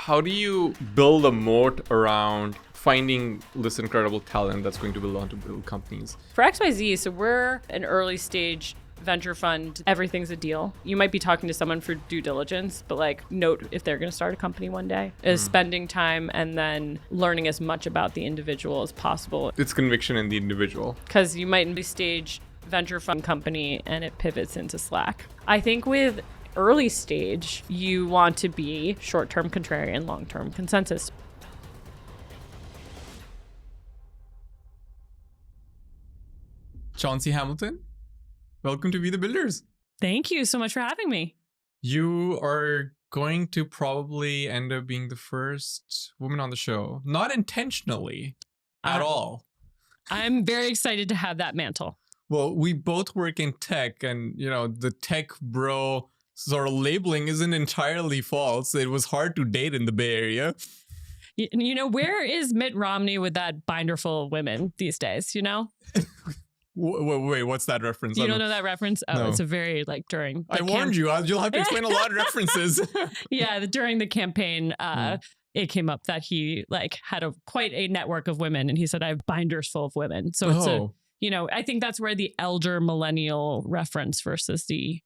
how do you build a moat around finding this incredible talent that's going to build on to build companies? For XYZ, so we're an early stage venture fund. Everything's a deal. You might be talking to someone for due diligence, but like note if they're going to start a company one day is spending time and then learning as much about the individual as possible. It's conviction in the individual. Because you might be stage venture fund company and it pivots into Slack. I think with early stage, you want to be short-term contrarian, long-term consensus. Chauncey Hamilton, welcome to Be the Builders. Thank you so much for having me. You are going to probably end up being the first woman on the show, not intentionally at all. I'm very excited to have that mantle. Well, we both work in tech, and the tech bro sort of labeling isn't entirely false. It was hard to date in the Bay Area. Where is Mitt Romney with that binder full of women these days, Wait, what's that reference? You don't know that reference? Oh, no. It's a very during. I warned you. You'll have to explain a lot of references. Yeah, during the campaign, it came up that he had quite a network of women, and he said, "I have binders full of women." So it's I think that's where the elder millennial reference versus the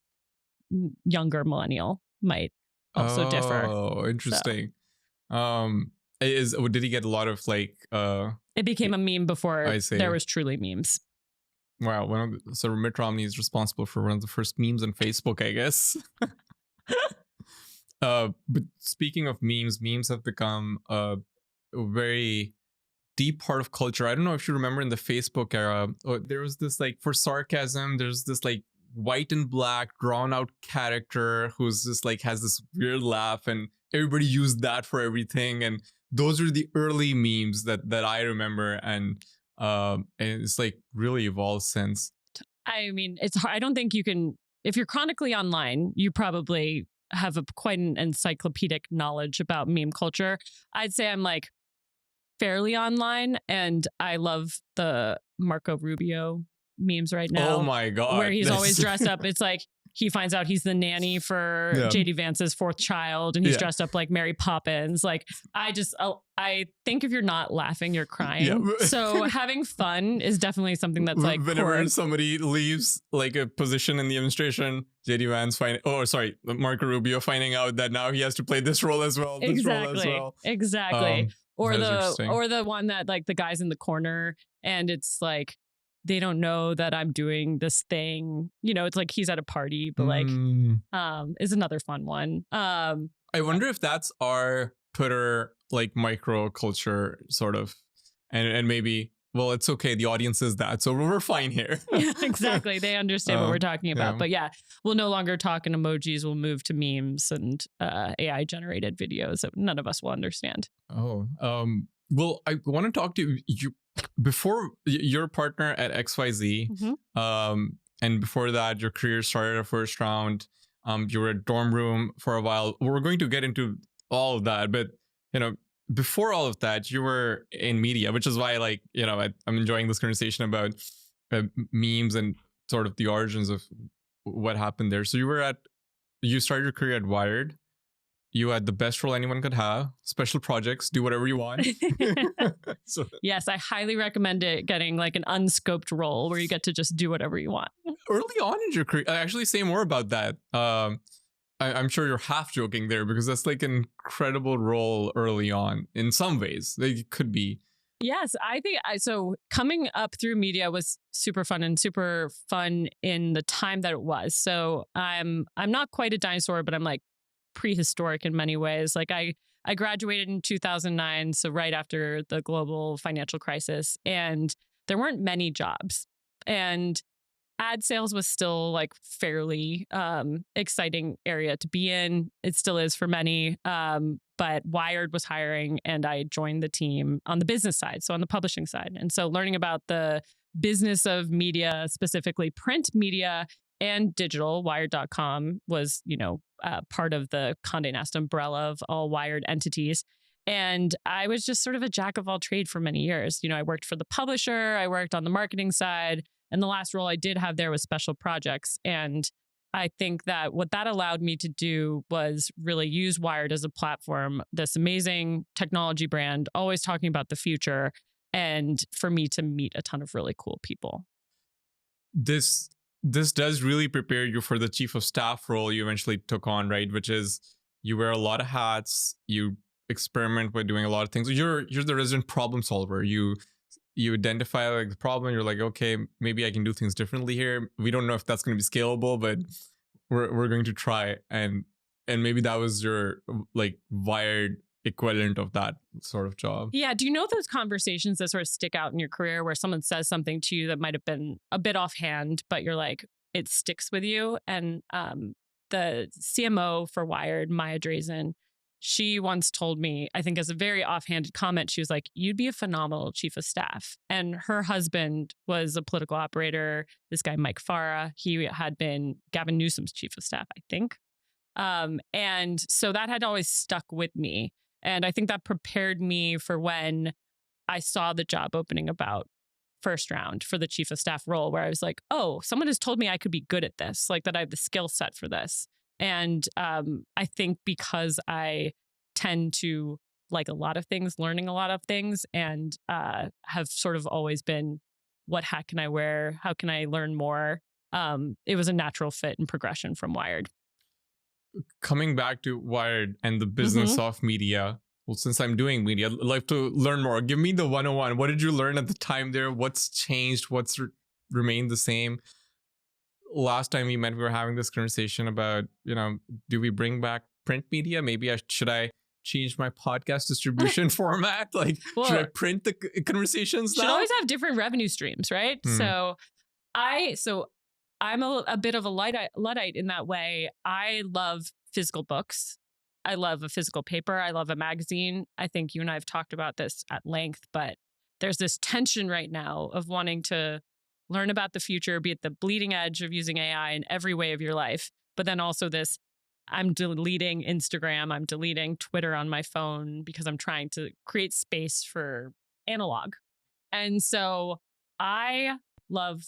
younger millennial might also differ. Oh, interesting. So. Did he get a lot of It became a meme before there was truly memes. Wow, so Mitt Romney is responsible for one of the first memes on Facebook, I guess. But speaking of memes have become a very deep part of culture. I don't know if you remember in the Facebook era, there was this for sarcasm, there's this white and black drawn out character who's just has this weird laugh, and everybody used that for everything. And those are the early memes that I remember, and it's really evolved since. I mean, it's hard. I don't think you can, if you're chronically online, you probably have quite an encyclopedic knowledge about meme culture. I'd say I'm fairly online, and I love the Marco Rubio memes right now. Oh my God. Where he's always dressed up. It's he finds out he's the nanny for JD Vance's fourth child, and he's dressed up like Mary Poppins. I think if you're not laughing, you're crying. Yeah. So having fun is definitely something that's whenever somebody leaves a position in the administration, JD Vance Marco Rubio finding out that now he has to play this role as well. Exactly. Or the one that the guy's in the corner, and it's they don't know that I'm doing this thing. It's he's at a party, but is another fun one. I wonder if that's our Twitter micro culture sort of, and maybe, well, it's okay. The audience is that, so we're fine here. Yeah, exactly. They understand what we're talking about. Yeah. But yeah, we'll no longer talk in emojis. We'll move to memes and AI generated videos that none of us will understand. Oh, well, I want to talk to you. Before your partner at XYZ, and before that, your career started at First Round. You were at Dorm Room for a while. We're going to get into all of that, but before all of that, you were in media, which is why I'm enjoying this conversation about memes and sort of the origins of what happened there. So you started your career at Wired. You had the best role anyone could have. Special projects, do whatever you want. Yes, I highly recommend it, getting an unscoped role where you get to just do whatever you want. Early on in your career, I actually say more about that. I'm sure you're half joking there, because that's an incredible role early on in some ways. It could be. Yes, I think so. Coming up through media was super fun in the time that it was. So I'm not quite a dinosaur, but I'm prehistoric in many ways. I graduated in 2009, so right after the global financial crisis, and there weren't many jobs, and ad sales was still fairly exciting area to be in. It still is for many, but Wired was hiring, and I joined the team on the business side, so on the publishing side. And so learning about the business of media, specifically print media and digital, Wired.com was, part of the Condé Nast umbrella of all Wired entities. And I was just sort of a jack of all trade for many years. I worked for the publisher, I worked on the marketing side, and the last role I did have there was special projects. And I think that what that allowed me to do was really use Wired as a platform, this amazing technology brand, always talking about the future, and for me to meet a ton of really cool people. This does really prepare you for the chief of staff role you eventually took on, right? Which is you wear a lot of hats, you experiment with doing a lot of things. You're the resident problem solver. You identify like the problem, you're like, okay, maybe I can do things differently here. We don't know if that's going to be scalable, but we're going to try. And maybe that was your like Wired equivalent of that sort of job. Yeah. Do you know those conversations that sort of stick out in your career where someone says something to you that might have been a bit offhand, but you're like, it sticks with you? And the CMO for Wired, Maya Drazen, she once told me, I think as a very offhanded comment, she was like, you'd be a phenomenal chief of staff. And her husband was a political operator, this guy, Mike Farah. He had been Gavin Newsom's chief of staff, I think. And so that had always stuck with me. And I think that prepared me for when I saw the job opening about first round for the chief of staff role, where I was like, oh, someone has told me I could be good at this, like that I have the skill set for this. And I think because I tend to like a lot of things, learning a lot of things, and have sort of always been, what hat can I wear? How can I learn more? It was a natural fit and progression from Wired. Coming back to Wired and the business of media, well, since I'm doing media, I'd like to learn more. Give me the 101. What did you learn at the time there? What's changed? What's remained the same? Last time we met, we were having this conversation about, do we bring back print media? Maybe should I change my podcast distribution format? Like, should I print the conversations now? Should always have different revenue streams, right? So I'm a bit of a Luddite in that way. I love physical books. I love a physical paper. I love a magazine. I think you and I have talked about this at length, but there's this tension right now of wanting to learn about the future, be at the bleeding edge of using AI in every way of your life. But then also this, I'm deleting Instagram, I'm deleting Twitter on my phone because I'm trying to create space for analog. And so I love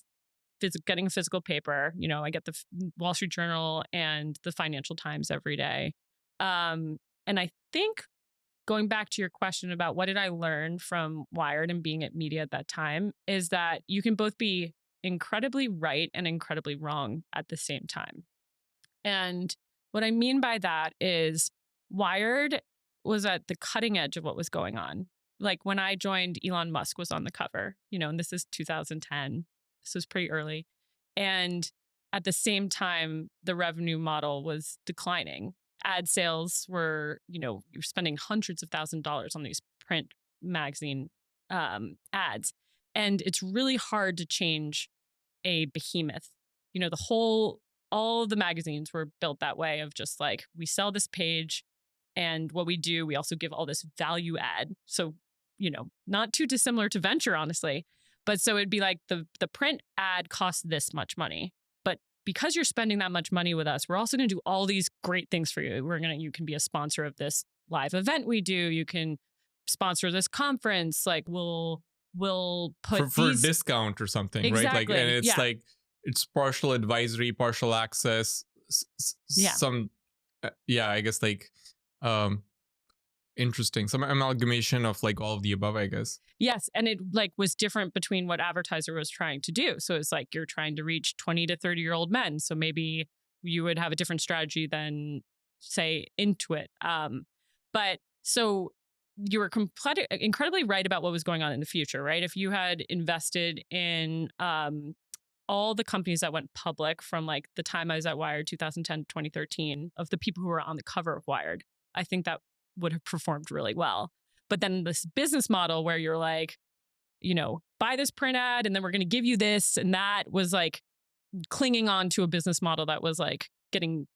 getting a physical paper. I get the Wall Street Journal and the Financial Times every day. And I think going back to your question about what did I learn from Wired and being at media at that time is that you can both be incredibly right and incredibly wrong at the same time. And what I mean by that is Wired was at the cutting edge of what was going on. Like when I joined, Elon Musk was on the cover, and this is 2010. This was pretty early. And at the same time, the revenue model was declining. Ad sales were, you're spending hundreds of thousands of dollars on these print magazine ads. And it's really hard to change a behemoth. All the magazines were built that way of just like, we sell this page and what we do, we also give all this value add. So, not too dissimilar to venture, honestly. But so it'd be like the print ad costs this much money. But because you're spending that much money with us, we're also going to do all these great things for you. You can be a sponsor of this live event we do. You can sponsor this conference. Like we'll put for a discount or something, exactly. Right? Like, and it's like, it's partial advisory, partial access. Some, I guess like, interesting. Some amalgamation of like all of the above, I guess. Yes. And it like was different between what advertiser was trying to do. So it's like you're trying to reach 20 to 30-year-old men. So maybe you would have a different strategy than say Intuit. But so you were incredibly right about what was going on in the future, right? If you had invested in all the companies that went public from like the time I was at Wired, 2010 to 2013, of the people who were on the cover of Wired, I think that would have performed really well. But then this business model where you're like, buy this print ad and then we're going to give you this. And that was like clinging on to a business model that was like getting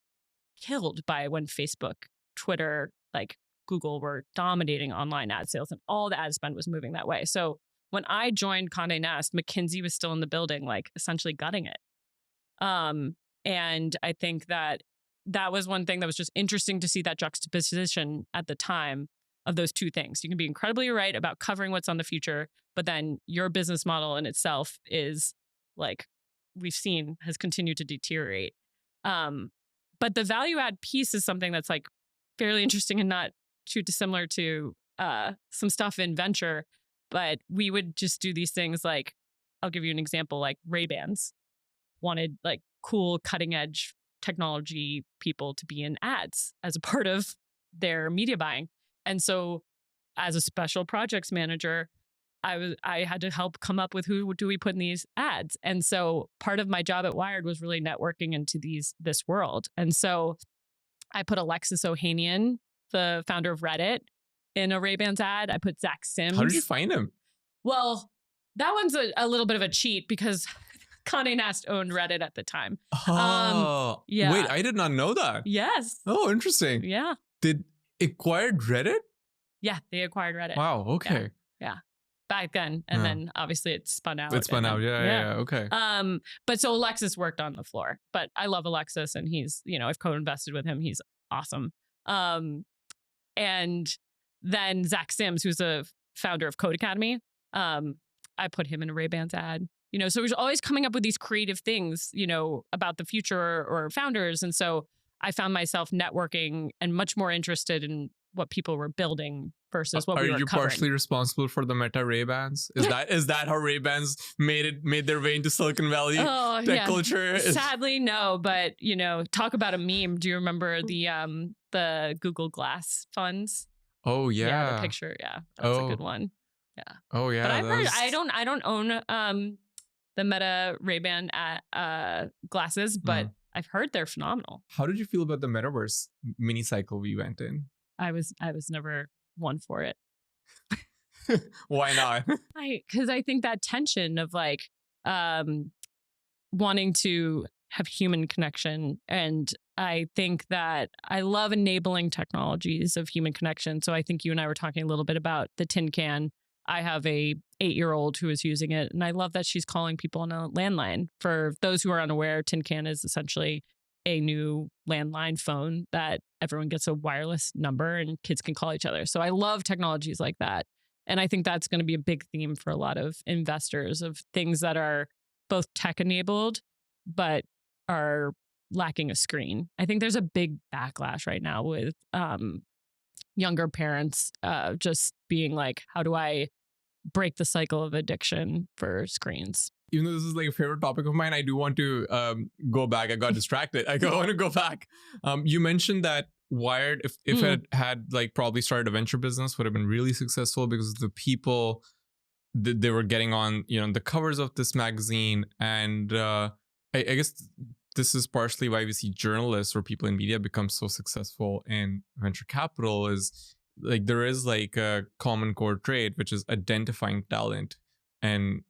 killed by when Facebook, Twitter, like Google were dominating online ad sales and all the ad spend was moving that way. So when I joined Condé Nast, McKinsey was still in the building, like essentially gutting it. And I think that was one thing that was just interesting to see, that juxtaposition at the time of those two things. You can be incredibly right about covering what's on the future, but then your business model in itself is like, we've seen, has continued to deteriorate. But the value add piece is something that's like fairly interesting and not too dissimilar to some stuff in venture. But we would just do these things like, I'll give you an example, like Ray-Bans wanted like cool cutting edge technology people to be in ads as a part of their media buying. And so as a special projects manager, I had to help come up with who do we put in these ads. And so part of my job at Wired was really networking into this world. And so I put Alexis Ohanian, the founder of Reddit, in a Ray-Bans ad. I put Zach Sims. How did you find him? Well, that one's a little bit of a cheat because Condé Nast owned Reddit at the time. Oh, yeah. Wait, I did not know that. Yes. Oh, interesting. Yeah. Did acquired Reddit? Yeah, they acquired Reddit. Wow. Okay. Yeah. Back then, and then obviously it spun out. It spun out. Yeah. Okay. But so Alexis worked on the floor. But I love Alexis, and he's, I've co-invested with him. He's awesome. And then Zach Sims, who's a founder of Code Academy, I put him in a Ray-Bans ad. So he's always coming up with these creative things, about the future or founders. And so I found myself networking and much more interested in what people were building versus what we were covering. Are you partially responsible for the Meta Ray-Bans? Is that how Ray-Bans made their way into Silicon Valley tech culture? Sadly, no. But talk about a meme. Do you remember the Google Glass funds? Oh yeah. Yeah, the picture. Yeah, that's a good one. Yeah. Oh yeah. But I've heard I don't own the Meta Ray-Ban glasses, but I've heard they're phenomenal. How did you feel about the metaverse mini cycle we went in? I was never one for it. Why not? Because I think that tension of like wanting to have human connection, and I think that I love enabling technologies of human connection. So I think you and I were talking a little bit about the tin can. I have a 8-year-old who is using it, and I love that she's calling people on a landline. For those who are unaware, tin can is essentially a new landline phone that everyone gets a wireless number and kids can call each other. So I love technologies like that. And I think that's going to be a big theme for a lot of investors, of things that are both tech enabled, but are lacking a screen. I think there's a big backlash right now with younger parents just being like, how do I break the cycle of addiction for screens? Even though this is like a favorite topic of mine, I do want to go back. I got distracted. I want to go back. You mentioned that Wired, if it had like probably started a venture business, would have been really successful because the people they were getting on, the covers of this magazine. And I guess this is partially why we see journalists or people in media become so successful in venture capital, is like there is like a common core trait, which is identifying talent and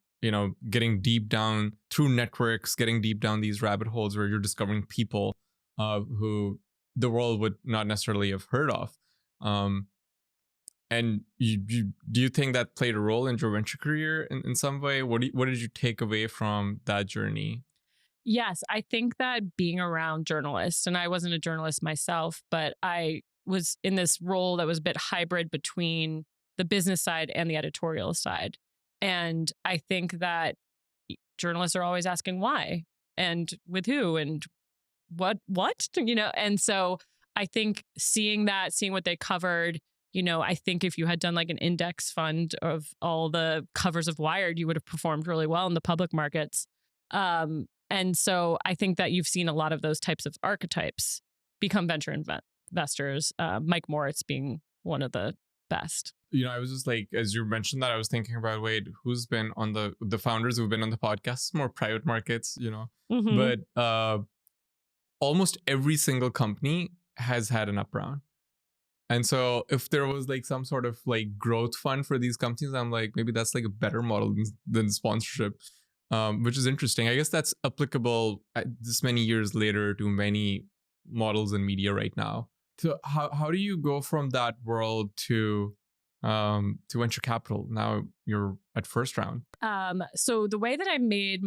getting deep down through networks, getting deep down these rabbit holes where you're discovering people who the world would not necessarily have heard of. And do you think that played a role in your venture career in some way? What did you take away from that journey? Yes, I think that being around journalists, and I wasn't a journalist myself, but I was in this role that was a bit hybrid between the business side and the editorial side. And I think that journalists are always asking why and with who and what, and so I think seeing what they covered, I think if you had done like an index fund of all the covers of Wired, you would have performed really well in the public markets. And so I think that you've seen a lot of those types of archetypes become venture investors, Mike Moritz being one of the best. I was just like, as you mentioned that, I was thinking about, wait, who's been on the founders who've been on the podcast, more private markets, but almost every single company has had an up round. And so if there was like some sort of like growth fund for these companies, I'm like, maybe that's like a better model than sponsorship, which is interesting. I guess that's applicable this many years later to many models in media right now. So how do you go from that world to venture capital? Now you're at first round. So the way that I made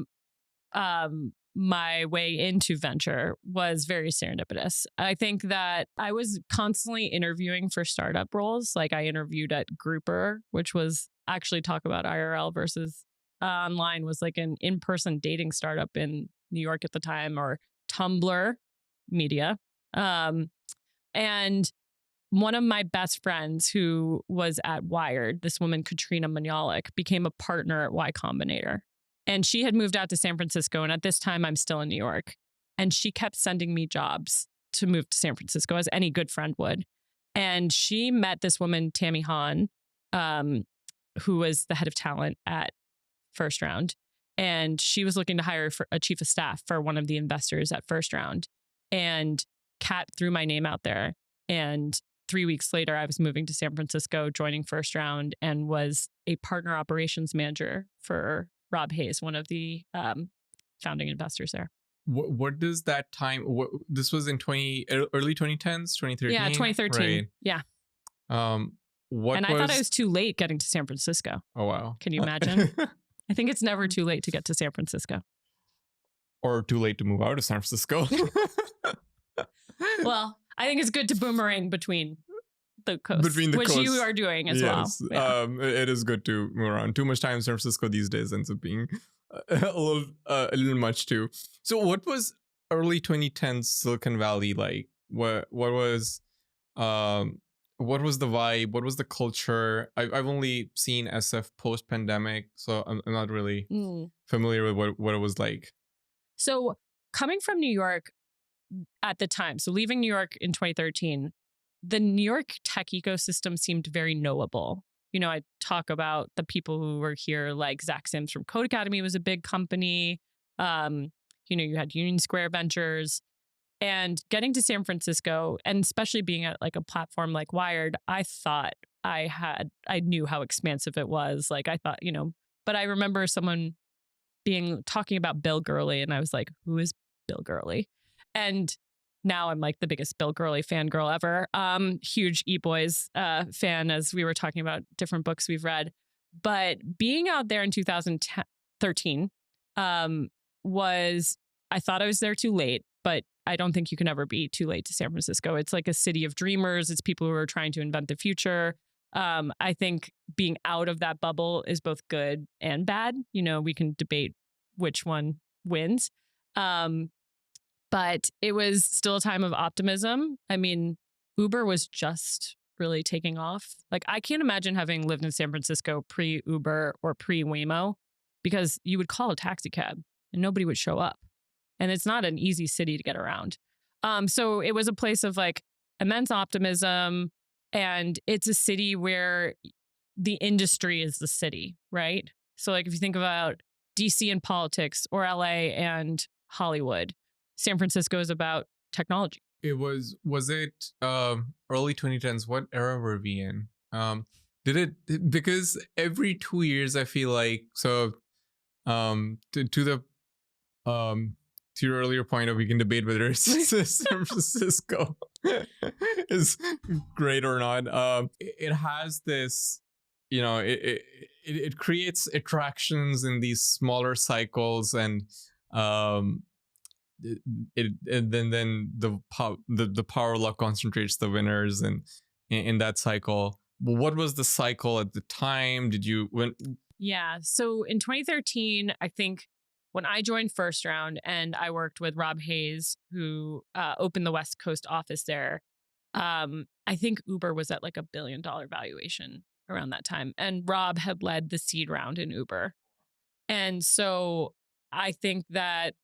my way into venture was very serendipitous. I think that I was constantly interviewing for startup roles. Like I interviewed at Grouper, which was actually talk about IRL versus online, was like an in-person dating startup in New York at the time, or Tumblr, media. And one of my best friends who was at Wired, this woman, Katrina Mignolik, became a partner at Y Combinator. And she had moved out to San Francisco. And at this time, I'm still in New York. And she kept sending me jobs to move to San Francisco, as any good friend would. And she met this woman, Tammy Hahn, who was the head of talent at First Round. And she was looking to hire for a chief of staff for one of the investors at First Round. And Kat threw my name out there. And 3 weeks later, I was moving to San Francisco, joining First Round, and was a partner operations manager for Rob Hayes, one of the founding investors there. What does that time? This was in early 2010s, 2013. Yeah, 2013. Right. Yeah. I thought I was too late getting to San Francisco. Oh wow! Can you imagine? I think it's never too late to get to San Francisco. Or too late to move out of San Francisco. Well, I think it's good to boomerang between the coasts, which coasts. You are doing as well. Yeah. It is good to move around. Too much time in San Francisco these days ends up being a little much too. So what was early 2010s Silicon Valley like? What was the vibe? What was the culture? I've only seen SF post pandemic, so I'm not really familiar with what it was like. So coming from New York at the time, so leaving New York in 2013, the New York tech ecosystem seemed very knowable. You know, I talk about the people who were here, like Zach Sims from Code Academy was a big company. You had Union Square Ventures. And getting to San Francisco, and especially being at like a platform like Wired, I thought I knew how expansive it was. Like I thought, but I remember someone talking about Bill Gurley, and I was like, who is Bill Gurley? And now I'm like the biggest Bill Gurley fangirl ever. Huge E-Boys fan, as we were talking about different books we've read. But being out there in 2013 I thought I was there too late, but I don't think you can ever be too late to San Francisco. It's like a city of dreamers. It's people who are trying to invent the future. I think being out of that bubble is both good and bad. We can debate which one wins. But it was still a time of optimism. I mean, Uber was just really taking off. Like, I can't imagine having lived in San Francisco pre-Uber or pre-Waymo, because you would call a taxi cab and nobody would show up. And it's not an easy city to get around. So it was a place of like immense optimism. And it's a city where the industry is the city, right? So like if you think about DC and politics, or LA and Hollywood, San Francisco is about technology. Was it early 2010s? What era were we in? Because every 2 years I feel like, so to your earlier point of, we can debate whether San Francisco is great or not. It has this, it creates attractions in these smaller cycles, and then the power luck concentrates the winners, and in that cycle. What was the cycle at the time? Yeah, so in 2013, I think when I joined First Round and I worked with Rob Hayes, who opened the West Coast office there, I think Uber was at like $1 billion valuation around that time. And Rob had led the seed round in Uber. And so I think that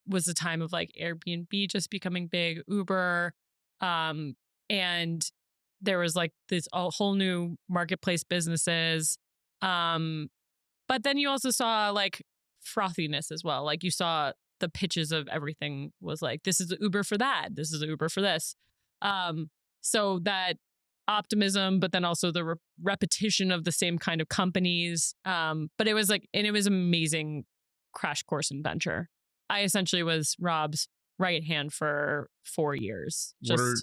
was the time of like Airbnb just becoming big, Uber, and there was like this whole new marketplace businesses. But then you also saw like frothiness as well. Like you saw the pitches of everything was like, this is Uber for that. This is Uber for this. So that optimism, but then also the repetition of the same kind of companies. But it was like, and it was amazing crash course in venture. I essentially was Rob's right hand for 4 years. What are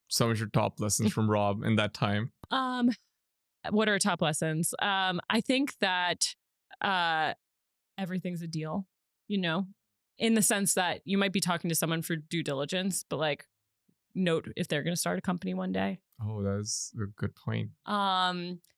some of your top lessons from Rob in that time? What are top lessons? I think that everything's a deal, in the sense that you might be talking to someone for due diligence, but like note if they're going to start a company one day. Oh, that's a good point.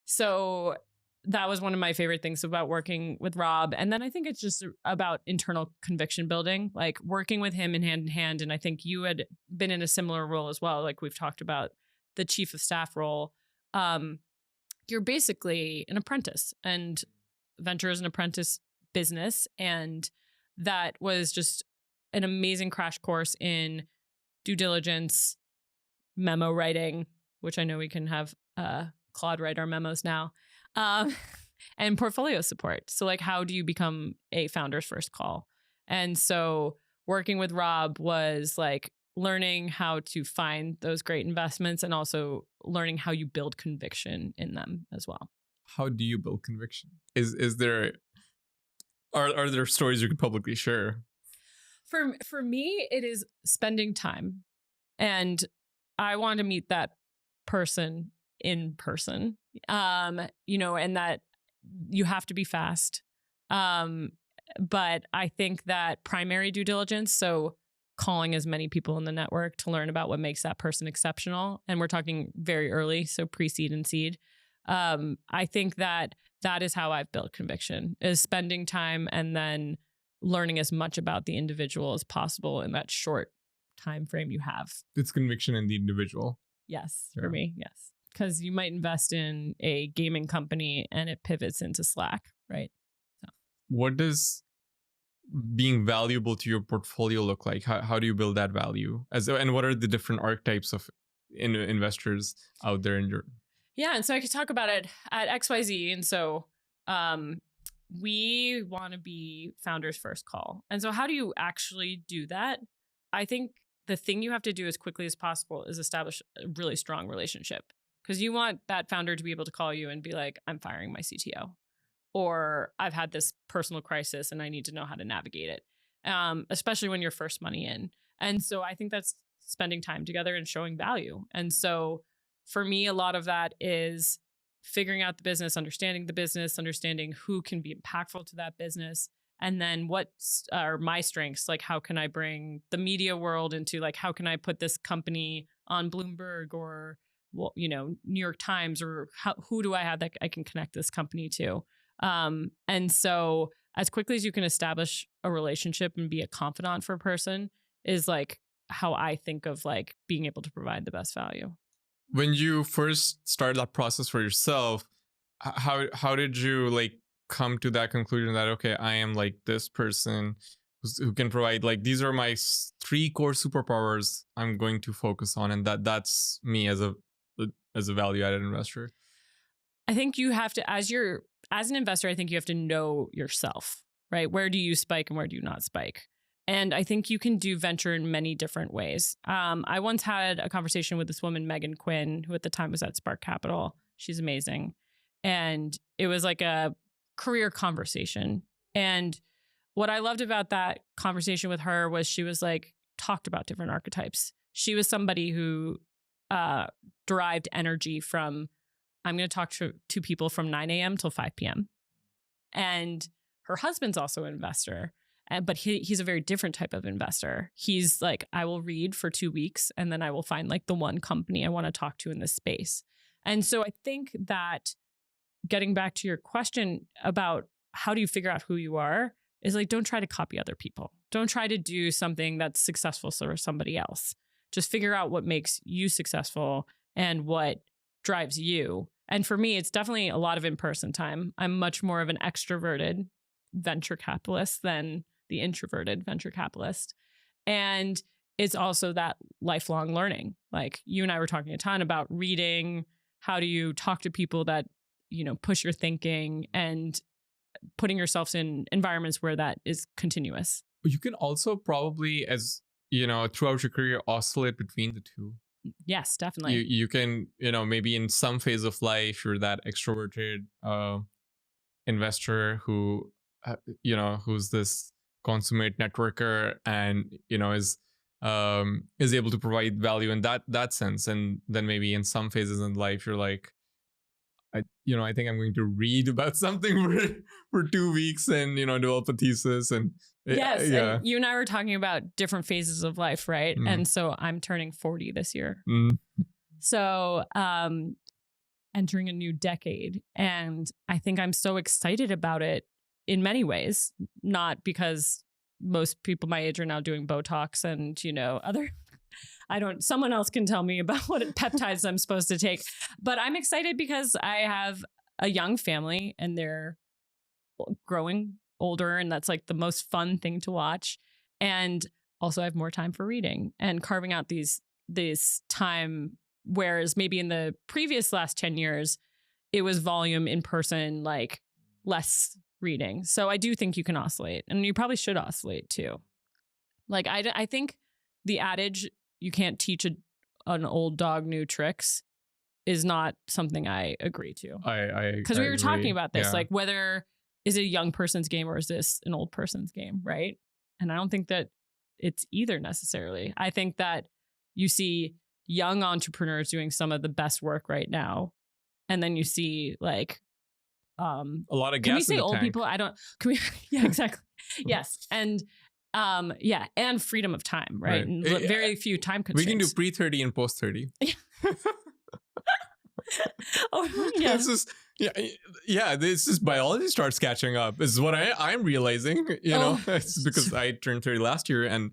So that was one of my favorite things about working with Rob. And then I think it's just about internal conviction building, like working with him in hand. And I think you had been in a similar role as well. Like we've talked about the chief of staff role. You're basically an apprentice, and venture is an apprentice business. And that was just an amazing crash course in due diligence, memo writing, which I know we can have Claude write our memos now, and portfolio support. So like, how do you become a founder's first call? And so working with Rob was like learning how to find those great investments and also learning how you build conviction in them as well. How do you build conviction? Is there, are there stories you could publicly share? For me, it is spending time, and I want to meet that person in person, you know, and that you have to be fast. But I think that primary due diligence, so calling as many people in the network to learn about what makes that person exceptional. And we're talking very early, so pre-seed and seed. I think that is how I've built conviction, is spending time and then learning as much about the individual as possible in that short time frame you have. It's conviction in the individual. Yes, for me, yes. Because you might invest in a gaming company and it pivots into Slack, right? So. What does being valuable to your portfolio look like? How do you build that value? And what are the different archetypes of investors out there in your... Yeah, and so I could talk about it at XYZ. And so we want to be founders first call. And so how do you actually do that? I think the thing you have to do as quickly as possible is establish a really strong relationship, because you want that founder to be able to call you and be like, I'm firing my CTO, or I've had this personal crisis and I need to know how to navigate it, especially when you're first money in. And so I think that's spending time together and showing value. And so for me, a lot of that is figuring out the business, understanding who can be impactful to that business. And then what are my strengths? Like, how can I bring the media world into, like, how can I put this company on Bloomberg or, well, you know, New York Times, or who do I have that I can connect this company to? And so as quickly as you can establish a relationship and be a confidant for a person is like how I think of like being able to provide the best value. When you first started that process for yourself, how did you like come to that conclusion that, okay, I am like this person who can provide, like, these are my 3 core superpowers I'm going to focus on, and that's me as a value added investor? I think you have to, as an investor, I think you have to know yourself, right? Where do you spike and where do you not spike? And I think you can do venture in many different ways. I once had a conversation with this woman, Megan Quinn, who at the time was at Spark Capital. She's amazing. And it was like a career conversation. And what I loved about that conversation with her was she was like, talked about different archetypes. She was somebody who derived energy from, I'm going to talk to people from 9 a.m. till 5 p.m. And her husband's also an investor. But he's a very different type of investor. He's like, I will read for 2 weeks and then I will find like the one company I want to talk to in this space. And so I think that getting back to your question about how do you figure out who you are is like, don't try to copy other people. Don't try to do something that's successful for somebody else. Just figure out what makes you successful and what drives you. And for me, it's definitely a lot of in-person time. I'm much more of an extroverted venture capitalist than the introverted venture capitalist. And it's also that lifelong learning. Like you and I were talking a ton about reading. How do you talk to people that, you know, push your thinking, and putting yourself in environments where that is continuous. You can also probably, as you know, throughout your career, oscillate between the two. Yes, definitely. You can, you know, maybe in some phase of life, you're that extroverted investor who, you know, who's this consummate networker and, you know, is able to provide value in that sense. And then maybe in some phases in life, you're like, I think I'm going to read about something for 2 weeks and, you know, develop a thesis. And yes, yeah. And you and I were talking about different phases of life, right? And so I'm turning 40 this year. So entering a new decade. And I think I'm so excited about it in many ways, not because most people my age are now doing Botox and, someone else can tell me about what peptides I'm supposed to take. But I'm excited because I have a young family and they're growing older, and that's like the most fun thing to watch. And also I have more time for reading and carving out this time, whereas maybe in the previous last 10 years, it was volume in person, like less reading. So I do think you can oscillate, and you probably should oscillate too. Like I think the adage, you can't teach an old dog new tricks, is not something I agree to. Because we were talking about this, like whether is it a young person's game or is this an old person's game, right? And I don't think that it's either necessarily. I think that you see young entrepreneurs doing some of the best work right now, and then you see like a lot of gas. Can we say in the old tank. people? Yeah, exactly. Yes, and and freedom of time, right? And very few time constraints. We can do pre-30 and post-30. Oh yeah. This is biology starts catching up. This is what I'm realizing. It's because I turned 30 last year, and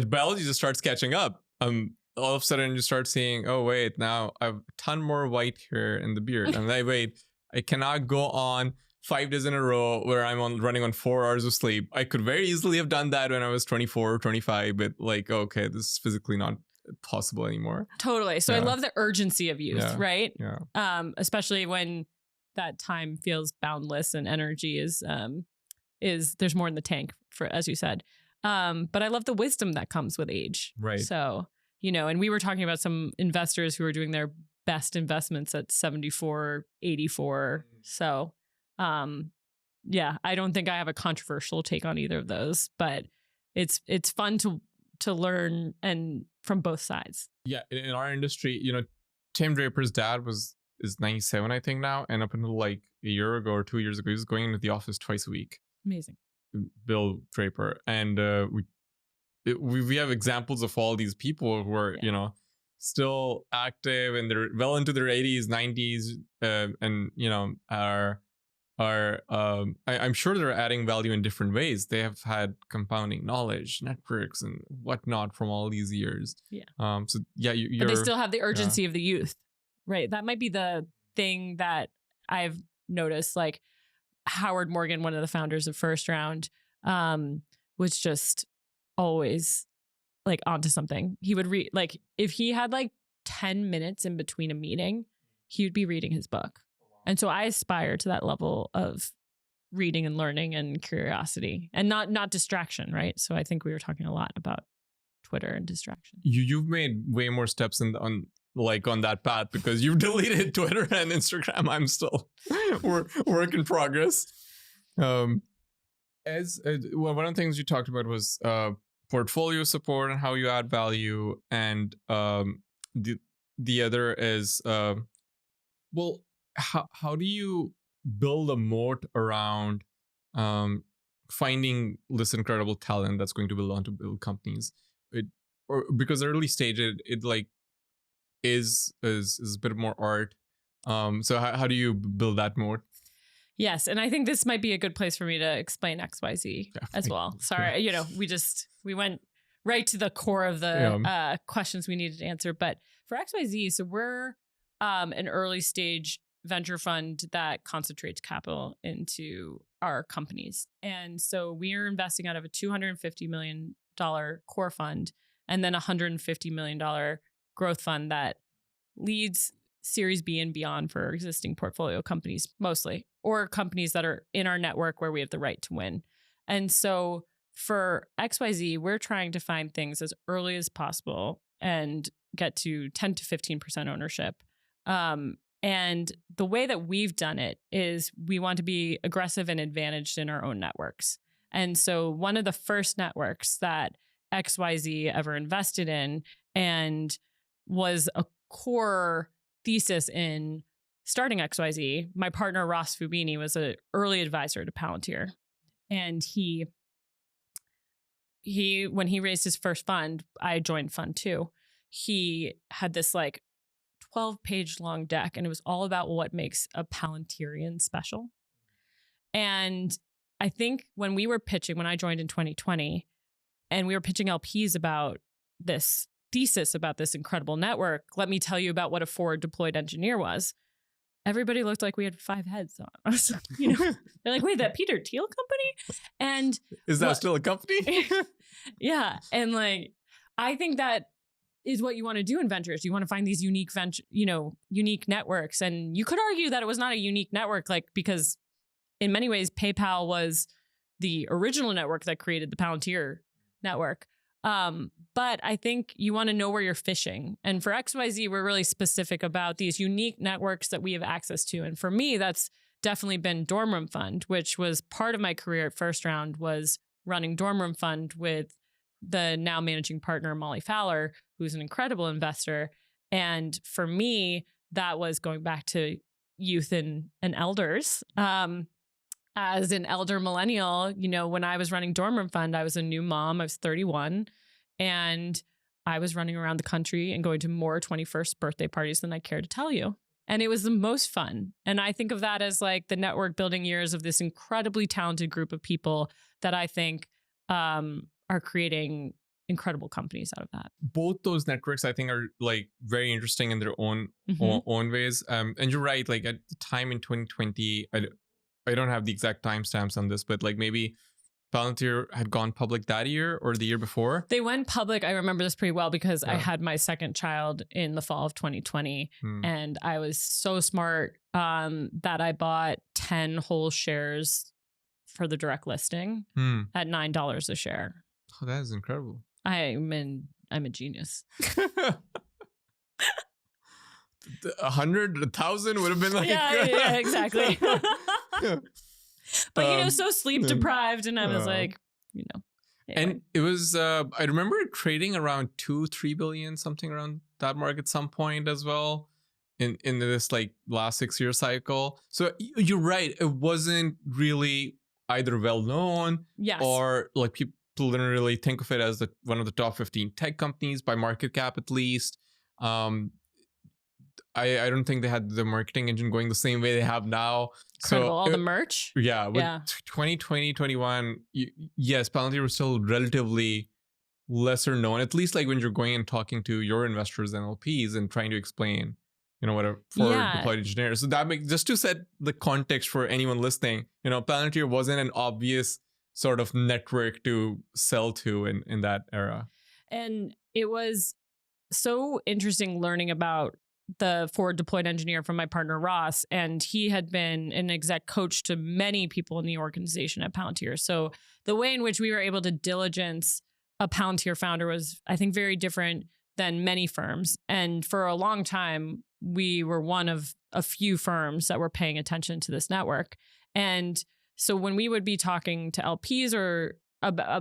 biology just starts catching up. All of a sudden you start seeing, oh wait, now I have a ton more white hair in the beard, and I cannot go on 5 days in a row where I'm running on 4 hours of sleep. I could very easily have done that when I was 24 or 25, but like, okay, this is physically not possible anymore. Totally. So I love the urgency of youth, right? Yeah. Especially when that time feels boundless and energy is there's more in the tank, for, as you said. But I love the wisdom that comes with age. Right. So, and we were talking about some investors who are doing their best investments at 74, 84. So, I don't think I have a controversial take on either of those, but it's fun to learn and from both sides. Yeah. In our industry, Tim Draper's dad is 97, I think now. And up until like a year ago or 2 years ago, he was going into the office twice a week. Amazing. Bill Draper. And we have examples of all these people who are, still active, and they're well into their 80s, 90s, and, I'm sure they're adding value in different ways. They have had compounding knowledge, networks, and whatnot from all these years. Yeah. But they still have the urgency of the youth, right? That might be the thing that I've noticed. Like Howard Morgan, one of the founders of First Round, was just always like onto something. He would read, like if he had like 10 minutes in between a meeting, he would be reading his book. And so I aspire to that level of reading and learning and curiosity, and not distraction, right? So I think we were talking a lot about Twitter and distraction. You've made way more steps on that path, because you've deleted Twitter and Instagram. I'm still work in progress. One of the things you talked about was portfolio support and how you add value, and the other is how do you build a moat around finding this incredible talent that's going to build companies? Because early stage it like is a bit more art. So how do you build that moat? Yes, and I think this might be a good place for me to explain XYZ as well. Sorry, we went right to the core of the questions we needed to answer. But for XYZ, so we're an early stage venture fund that concentrates capital into our companies. And so we are investing out of a $250 million core fund, and then a $150 million growth fund that leads Series B and beyond for existing portfolio companies mostly, or companies that are in our network where we have the right to win. And so for XYZ, we're trying to find things as early as possible and get to 10 to 15% ownership. And the way that we've done it is we want to be aggressive and advantaged in our own networks. And so one of the first networks that XYZ ever invested in, and was a core thesis in starting XYZ, my partner Ross Fubini was an early advisor to Palantir. And he when he raised his first fund, I joined fund 2. He had this like 12-page long deck, and it was all about what makes a Palantirian special. And I think when I joined in 2020, and we were pitching LPs about this thesis about this incredible network, let me tell you about what a forward deployed engineer was. Everybody looked like we had 5 heads on us. They're like, wait, that Peter Thiel company? And is that still a company? Yeah. And like, I think that is what you want to do in ventures. You want to find these unique unique networks. And you could argue that it was not a unique network, like, because in many ways, PayPal was the original network that created the Palantir network. But I think you want to know where you're fishing. And for XYZ, we're really specific about these unique networks that we have access to. And for me, that's definitely been Dorm Room Fund, which was part of my career at First Round, was running Dorm Room Fund with the now managing partner, Molly Fowler, who's an incredible investor. And for me, that was going back to youth and elders. As an elder millennial, when I was running Dorm Room Fund, I was a new mom. I was 31. And I was running around the country and going to more 21st birthday parties than I care to tell you. And it was the most fun. And I think of that as like the network building years of this incredibly talented group of people that I think are creating incredible companies out of that. Both those networks, I think, are like very interesting in their own ways. And you're right. Like at the time in 2020, I don't have the exact timestamps on this, but like maybe Palantir had gone public that year or the year before. They went public. I remember this pretty well because I had my second child in the fall of 2020. And I was so smart that I bought 10 whole shares for the direct listing at $9 a share. Oh, that is incredible. I'm a genius. 100, 1,000 would have been like... Yeah, exactly. But, so sleep deprived. And I was like, Anyway. And it was, I remember it trading around 2-3 billion, something around that mark at some point as well in this like last 6-year cycle. So you're right. It wasn't really either well known or like people didn't really think of it as one of the top 15 tech companies by market cap, at least. I don't think they had the marketing engine going the same way they have now. Incredible. So all the merch. Yeah. With 2020, 21, yes, Palantir was still relatively lesser known, at least like when you're going and talking to your investors and LPs and trying to explain, what a forward deployed engineer. So that makes, just to set the context for anyone listening, Palantir wasn't an obvious sort of network to sell to in that era. And it was so interesting learning about the forward deployed engineer from my partner Ross, and he had been an exec coach to many people in the organization at Palantir. So the way in which we were able to diligence a Palantir founder was, I think, very different than many firms. And for a long time, we were one of a few firms that were paying attention to this network. And so when we would be talking to LPs or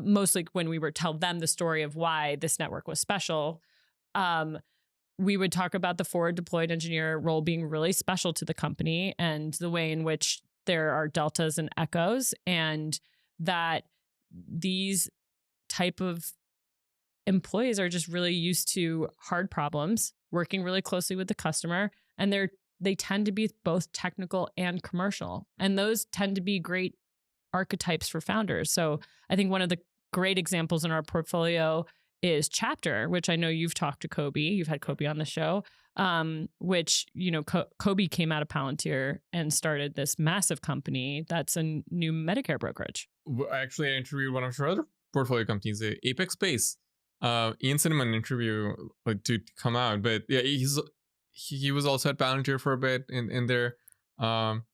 mostly when we would tell them the story of why this network was special, we would talk about the forward deployed engineer role being really special to the company and the way in which there are deltas and echoes, and that these type of employees are just really used to hard problems, working really closely with the customer, and they tend to be both technical and commercial. And those tend to be great archetypes for founders. So I think one of the great examples in our portfolio is Chapter, which I know you've talked to Kobe. You've had Kobe on the show, which, Kobe came out of Palantir and started this massive company that's a new Medicare brokerage. Actually, I interviewed one of our other portfolio companies, Apex Space. Ian Cinnamon interview to come out, but yeah, he was also at Palantir for a bit in there.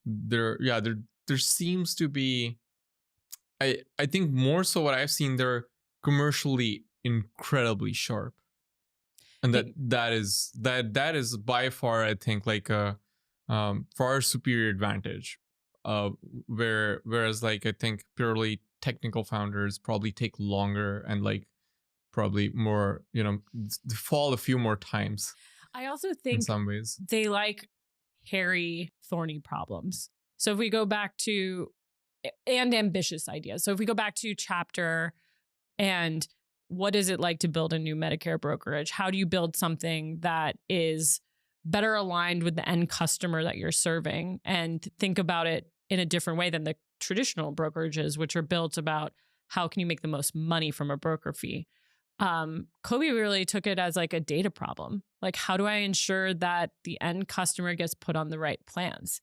There seems to be, I think more so what I've seen, they're commercially incredibly sharp, and that is by far, I think, like a far superior advantage. Whereas like I think purely technical founders probably take longer and like probably more, fall a few more times. I also think in some ways they like hairy, thorny problems. So if we go back to, and ambitious ideas. So if we go back to Chapter and what is it like to build a new Medicare brokerage? How do you build something that is better aligned with the end customer that you're serving and think about it in a different way than the traditional brokerages, which are built about how can you make the most money from a broker fee. Kobe really took it as like a data problem. Like, how do I ensure that the end customer gets put on the right plans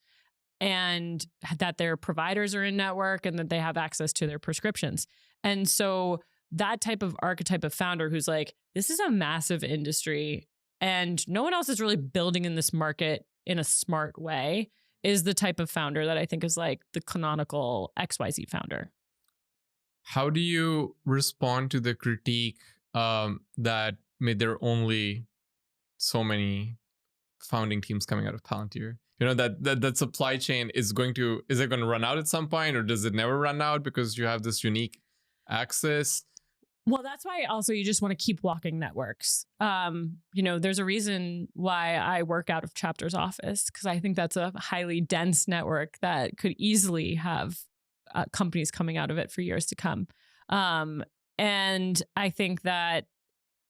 and that their providers are in network and that they have access to their prescriptions? And so that type of archetype of founder who's like, this is a massive industry and no one else is really building in this market in a smart way is the type of founder that I think is like the canonical XYZ founder. How do you respond to the critique that made there only so many founding teams coming out of Palantir? You know, that supply chain is it going to run out at some point, or does it never run out because you have this unique access? Well, that's why also you just want to keep walking networks. You know, there's a reason why I work out of Chapter's office, because I think that's a highly dense network that could easily have companies coming out of it for years to come. And I think that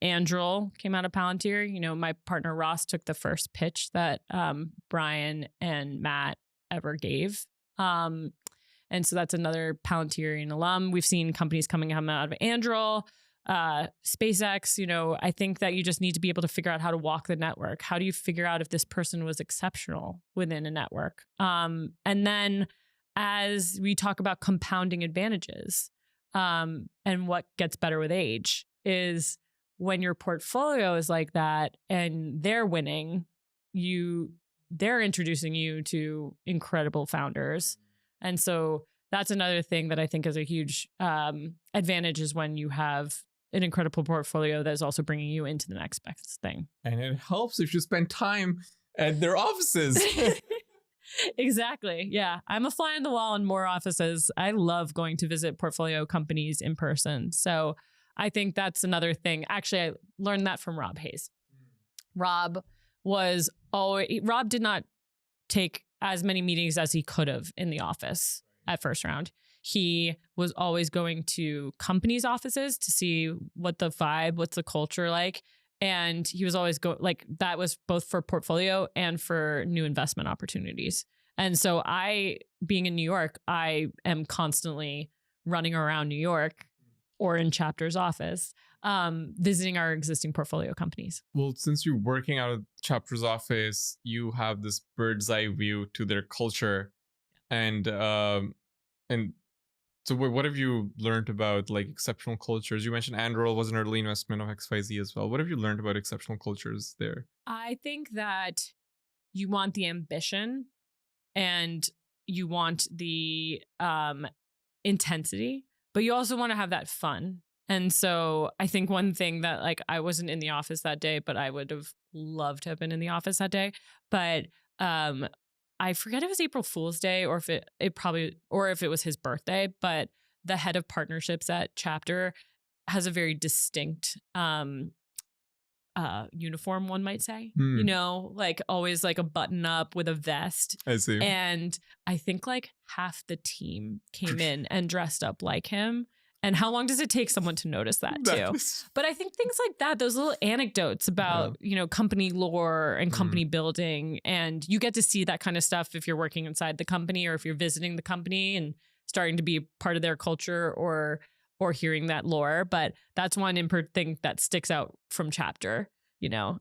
Andreil came out of Palantir. You know, my partner Ross took the first pitch that Brian and Matt ever gave. And so that's another Palantirian alum. We've seen companies coming out of Anduril, SpaceX. You know, I think that you just need to be able to figure out how to walk the network. How do you figure out if this person was exceptional within a network? And then as we talk about compounding advantages and what gets better with age is when your portfolio is like that and they're winning, they're introducing you to incredible founders. And so that's another thing that I think is a huge advantage is when you have an incredible portfolio that is also bringing you into the next best thing. And it helps if you spend time at their offices. Exactly. Yeah. I'm a fly on the wall in more offices. I love going to visit portfolio companies in person. So I think that's another thing. Actually, I learned that from Rob Hayes. Rob did not take as many meetings as he could have in the office at first round. He was always going to companies' offices to see what's the culture like. And he was always that was both for portfolio and for new investment opportunities. And so being in New York, I am constantly running around New York or in Chapter's office, visiting our existing portfolio companies. Well, since you're working out of Chapter's office, you have this bird's eye view to their culture. And so what have you learned about like exceptional cultures? You mentioned Anduril was an early investment of XYZ as well. What have you learned about exceptional cultures there? I think that you want the ambition and you want the intensity, but you also want to have that fun. And so I think one thing that like I wasn't in the office that day, but I would have loved to have been in the office that day. But I forget if it was April Fool's Day or if it was his birthday, but the head of partnerships at Chapter has a very distinct uniform, one might say, you know, like always like a button up with a vest. I see. And I think like half the team came in and dressed up like him. And how long does it take someone to notice that too? But I think things like that, those little anecdotes about, you know, company lore and company building, and you get to see that kind of stuff if you're working inside the company or if you're visiting the company and starting to be part of their culture or hearing that lore. But that's one thing that sticks out from Chapter, you know,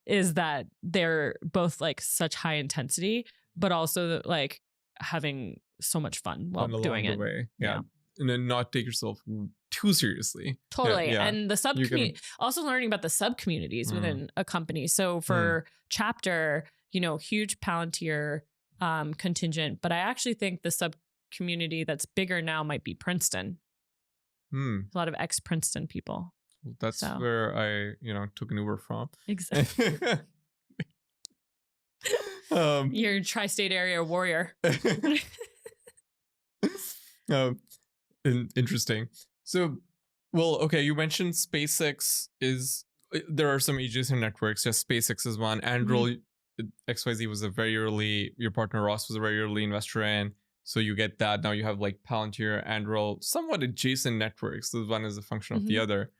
is that they're both like such high intensity, but also like having so much fun while doing it. Yeah. And then not take yourself too seriously. Totally. Yeah. And the sub-community, also learning about the sub-communities within a company. So for Chapter, you know, huge Palantir contingent, but I actually think the sub-community that's bigger now might be Princeton. A lot of ex-Princeton people. That's where I, you know, took an Uber from. Exactly. You're a tri-state area warrior. Interesting. So, well, okay, you mentioned SpaceX there are some adjacent networks. Just SpaceX is one. Anduril, XYZ was a very early, your partner Ross was a very early investor in. So you get that. Now you have like Palantir, Anduril, somewhat adjacent networks. This one is a function of the other.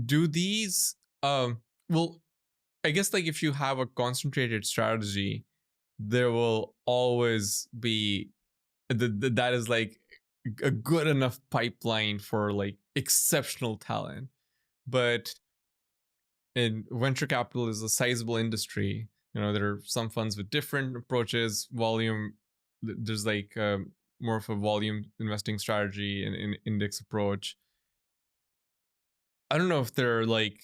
Do these, well, I guess like if you have a concentrated strategy, there will always be that is like a good enough pipeline for like exceptional talent. But in venture capital is a sizable industry. There are some funds with different approaches. Volume, there's like more of a volume investing strategy and an index approach. I don't know if there are like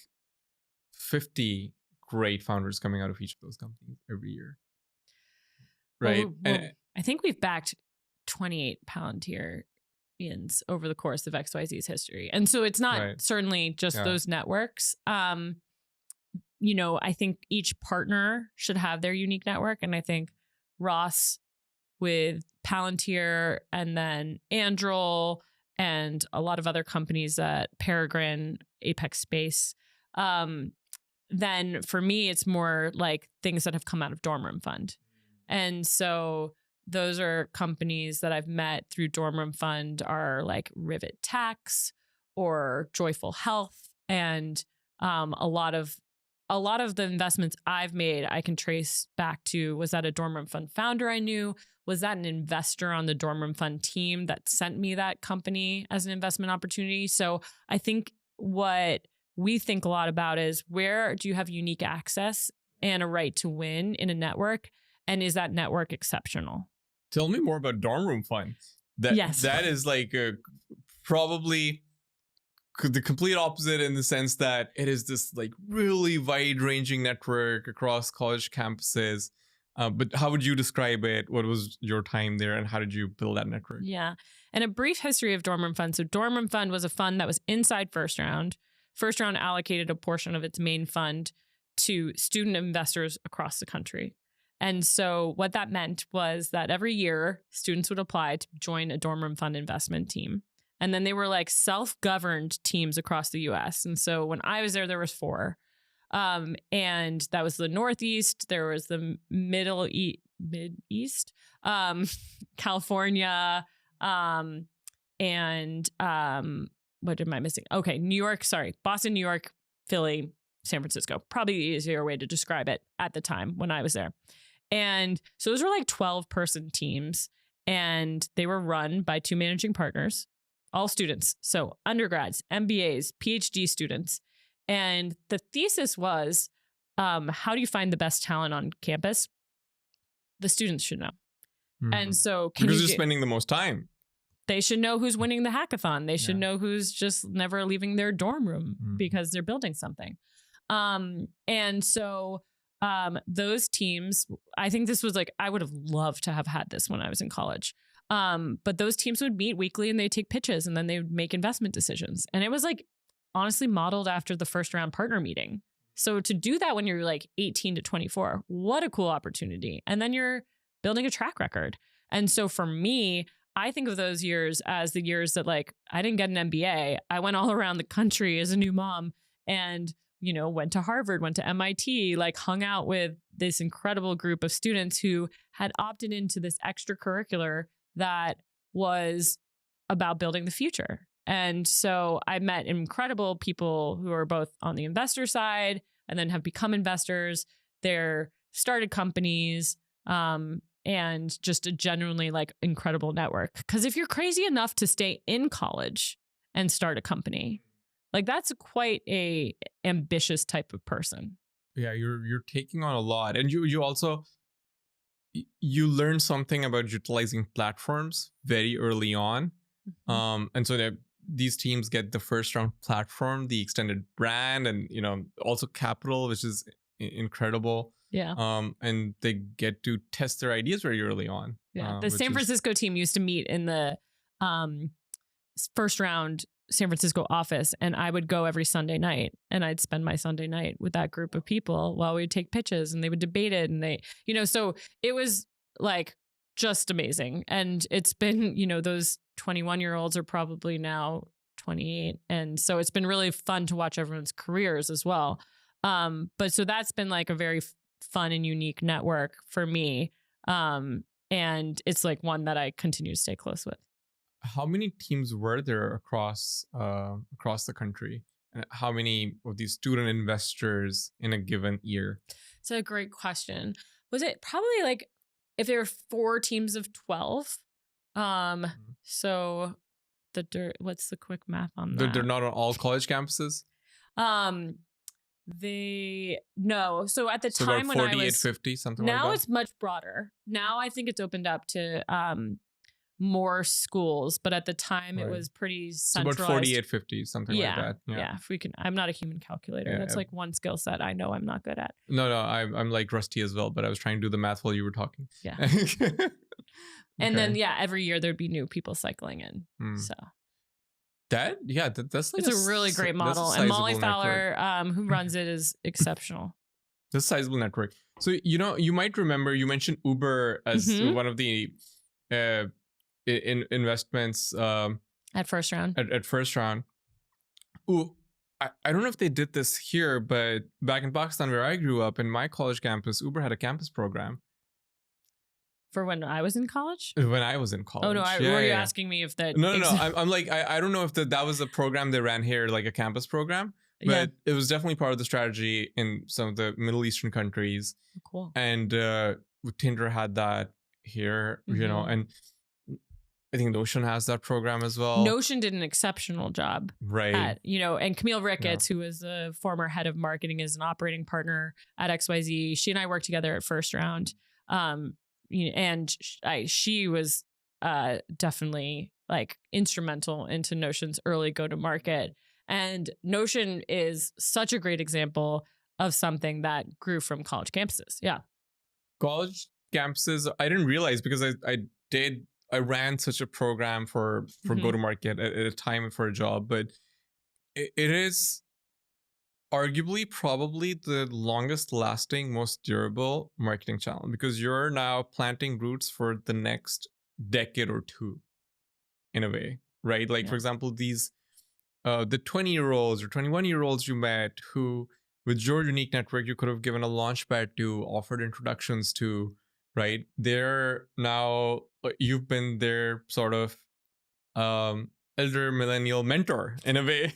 50 great founders coming out of each of those companies every year. Right. Well, I think we've backed 28 Palantirians over the course of XYZ's history. And so it's not certainly just those networks. I think each partner should have their unique network. And I think Ross with Palantir and then Androl and a lot of other companies at Peregrine, Apex Space. Then for me, it's more like things that have come out of Dorm Room Fund. And so those are companies that I've met through Dorm Room Fund are like Rivet Tax or Joyful Health. And a lot of the investments I've made, I can trace back to, was that a Dorm Room Fund founder I knew? Was that an investor on the Dorm Room Fund team that sent me that company as an investment opportunity? So I think what we think a lot about is, where do you have unique access and a right to win in a network? And is that network exceptional? Tell me more about Dorm Room Fund. That is like probably the complete opposite, in the sense that it is this like really wide-ranging network across college campuses. But how would you describe it? What was your time there, and how did you build that network? Yeah. And a brief history of Dorm Room Fund. So Dorm Room Fund was a fund that was inside First Round. First Round allocated a portion of its main fund to student investors across the country. And so what that meant was that every year students would apply to join a Dorm Room Fund investment team. And then they were like self-governed teams across the US. And so when I was there was 4. And that was the Northeast, there was the Mid-East, California, and what am I missing? Okay, New York, sorry, Boston, New York, Philly, San Francisco. Probably the easier way to describe it at the time when I was there. And so those were like 12-person teams, and they were run by 2 managing partners, all students. So undergrads, MBAs, PhD students. And the thesis was, how do you find the best talent on campus? The students should know. Mm-hmm. And so because you're spending the most time. They should know who's winning the hackathon. They should know who's just never leaving their dorm room because they're building something. And so those teams, I think this was like, I would have loved to have had this when I was in college. But those teams would meet weekly and they'd take pitches and then they would make investment decisions. And it was like, honestly modeled after the First Round partner meeting. So to do that when you're like 18 to 24, what a cool opportunity. And then you're building a track record. And so for me, I think of those years as the years that like, I didn't get an MBA. I went all around the country as a new mom and, went to Harvard, went to MIT, like hung out with this incredible group of students who had opted into this extracurricular that was about building the future. And so I met incredible people who are both on the investor side and then have become investors. They're started companies, and just a genuinely like incredible network. Because if you're crazy enough to stay in college and start a company, like that's quite a ambitious type of person. Yeah, you're taking on a lot, and you also you learn something about utilizing platforms very early on, and so that these teams get the First Round platform, the extended brand, and also capital, which is incredible. Yeah. And they get to test their ideas very early on. Yeah. The San Francisco team used to meet in the First Round San Francisco office, and I would go every Sunday night, and I'd spend my Sunday night with that group of people while we'd take pitches and they would debate it, and they, so it was like just amazing. And it's been, those 21-year-olds are probably now 28. And so it's been really fun to watch everyone's careers as well. But so that's been like a very fun and unique network for me. And it's like one that I continue to stay close with. How many teams were there across the country? And how many of these student investors in a given year? It's a great question. Was it probably like if there were 4 teams of 12? So what's the quick math on that? They're not on all college campuses? No. So at the time about 48, when I was 50, something like that. Now it's much broader. Now I think it's opened up to more schools, but at the time it was pretty centralized. So about 48, 50, something like that. Yeah. If we can, I'm not a human calculator. That's like one skill set I know I'm not good at. No, I'm like rusty as well, but I was trying to do the math while you were talking. Yeah. And then every year there'd be new people cycling in. So that's like it's a really great model, and Molly Fowler, who runs it, is exceptional. This sizable network. So you might remember you mentioned Uber as one of the investments at first round. At first round. Ooh, I don't know if they did this here, but back in Pakistan where I grew up, in my college campus, Uber had a campus program. For when I was in college? When I was in college. Oh, no. Were you asking me if that... No. I'm like, I don't know if that was a program they ran here, like a campus program. But it was definitely part of the strategy in some of the Middle Eastern countries. Cool. And Tinder had that here, and I think Notion has that program as well. Notion did an exceptional job. Right. And Camille Ricketts, who was the former head of marketing, is an operating partner at XYZ. She and I worked together at First Round. And she was definitely like instrumental into Notion's early go-to-market. And Notion is such a great example of something that grew from college campuses. Yeah. College campuses, I didn't realize because I ran such a program for go-to-market at a time for a job, but it is arguably probably the longest lasting, most durable marketing channel, because you're now planting roots for the next decade or two in a way, right? Like, for example, these the 20-year-olds or 21-year-olds you met who, with your unique network, you could have given a launch pad to, offered introductions to, right? They're now, you've been their sort of elder millennial mentor in a way,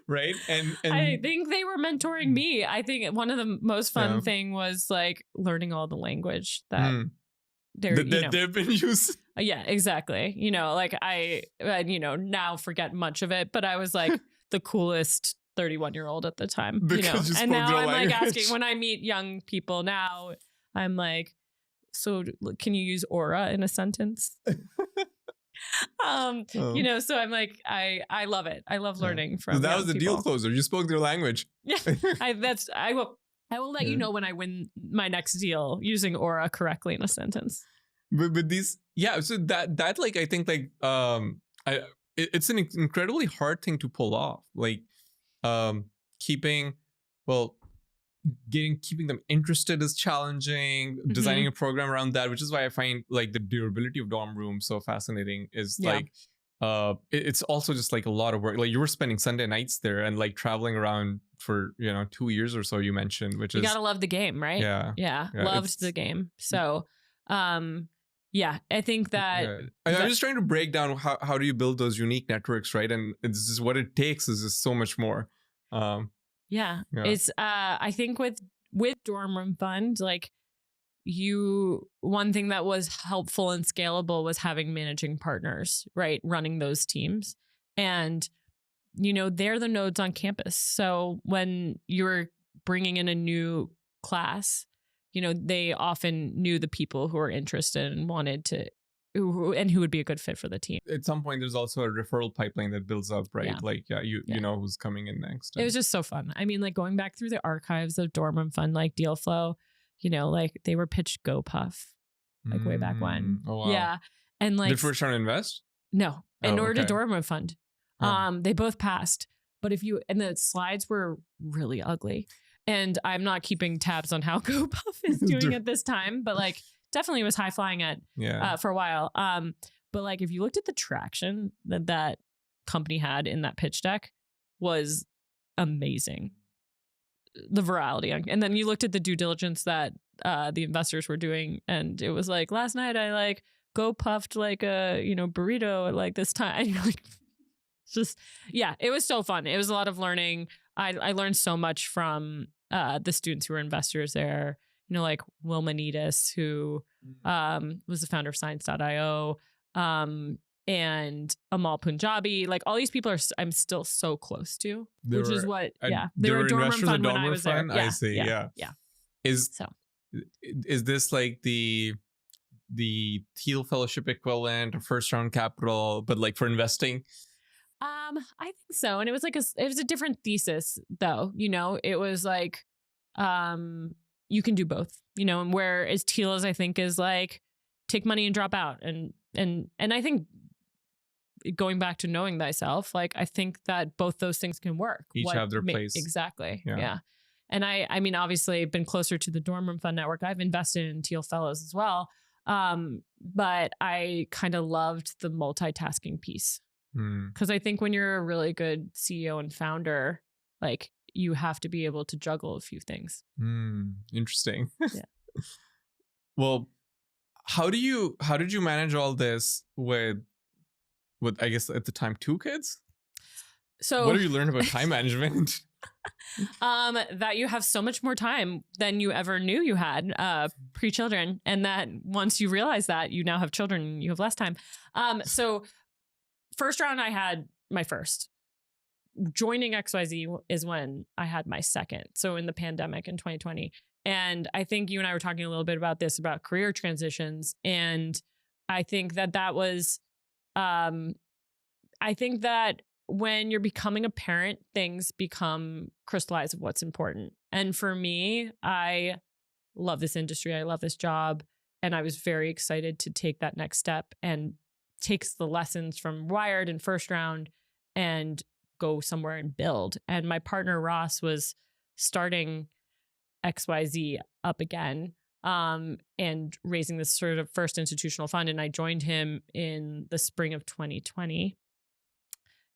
right? And I think they were mentoring me. I think one of the most fun thing was like learning all the language that they've been used. Yeah, exactly. Like I now forget much of it, but I was like the coolest 31-year-old at the time. Because you and now I'm language. Like asking, when I meet young people now, I'm like, so can you use aura in a sentence? So I'm like, I love it. I love learning from that was the people. deal closer. You spoke their language. Yeah, I will let you know when I win my next deal using aura correctly in a sentence. But these, so that like, I think like it's an incredibly hard thing to pull off. Like keeping them interested is challenging. Designing a program around that, which is why I find like the durability of dorm room so fascinating, is like it's also just like a lot of work. Like you were spending Sunday nights there and like traveling around for 2 years or so, you mentioned, which you gotta love the game, right? Yeah, loved the game. So I think that I'm just trying to break down how do you build those unique networks, right? And it's just what it takes is just so much more. It's I think with Dorm Room Fund, like one thing that was helpful and scalable was having managing partners, right? Running those teams. And, they're the nodes on campus. So when you're bringing in a new class, they often knew the people who were interested and wanted to, who would be a good fit for the team. At some point, there's also a referral pipeline that builds up, right? Yeah. Like, you know who's coming in next. It was just so fun. I mean, like going back through the archives of Dorm Room Fund, like deal flow, like they were pitched GoPuff, like way back when. Oh, wow. Yeah. And like. Did First Round invest? No. And nor did Dorm Room Fund. They both passed. But and the slides were really ugly. And I'm not keeping tabs on how GoPuff is doing at this time, but like definitely was high flying for a while. But like if you looked at the traction that company had in that pitch deck was amazing. The virality. And then you looked at the due diligence that the investors were doing, and it was like, last night I like GoPuffed like a burrito at like this time. just, yeah, it was so fun. It was a lot of learning. I learned so much from the students who were investors there, you know, like Will Manitas, who was the founder of Science.io, and Amal Punjabi. Like all these people I'm still so close to, they were a dorm room fund when I was there. I see. Yeah. Is this like the Thiel Fellowship equivalent or first round capital, but like for investing? I think so. And it was like it was a different thesis though, you know, it was like, you can do both, you know, and whereas Thiel's, I think, is like take money and drop out. And I think going back to knowing thyself, like I think that both those things can work. Each have their place. Exactly. Yeah. And I mean, obviously been closer to the dorm room fund network. I've invested in Thiel Fellows as well. But I kind of loved the multitasking piece. Because I think when you're a really good CEO and founder, like you have to be able to juggle a few things. Interesting. Yeah. Well, how did you manage all this with I guess at the time 2 kids? So what did you learn about time management? That you have so much more time than you ever knew you had pre-children, and that once you realize that you now have children, you have less time. So first round, I had my first. Joining XYZ is when I had my second. So in the pandemic in 2020. And I think you and I were talking a little bit about this, about career transitions. And I think that was, I think that when you're becoming a parent, things become crystallized of what's important. And for me, I love this industry. I love this job. And I was very excited to take that next step and takes the lessons from Wired and first round and go somewhere and build. And my partner Ross was starting XYZ up again, and raising this sort of first institutional fund. And I joined him in the spring of 2020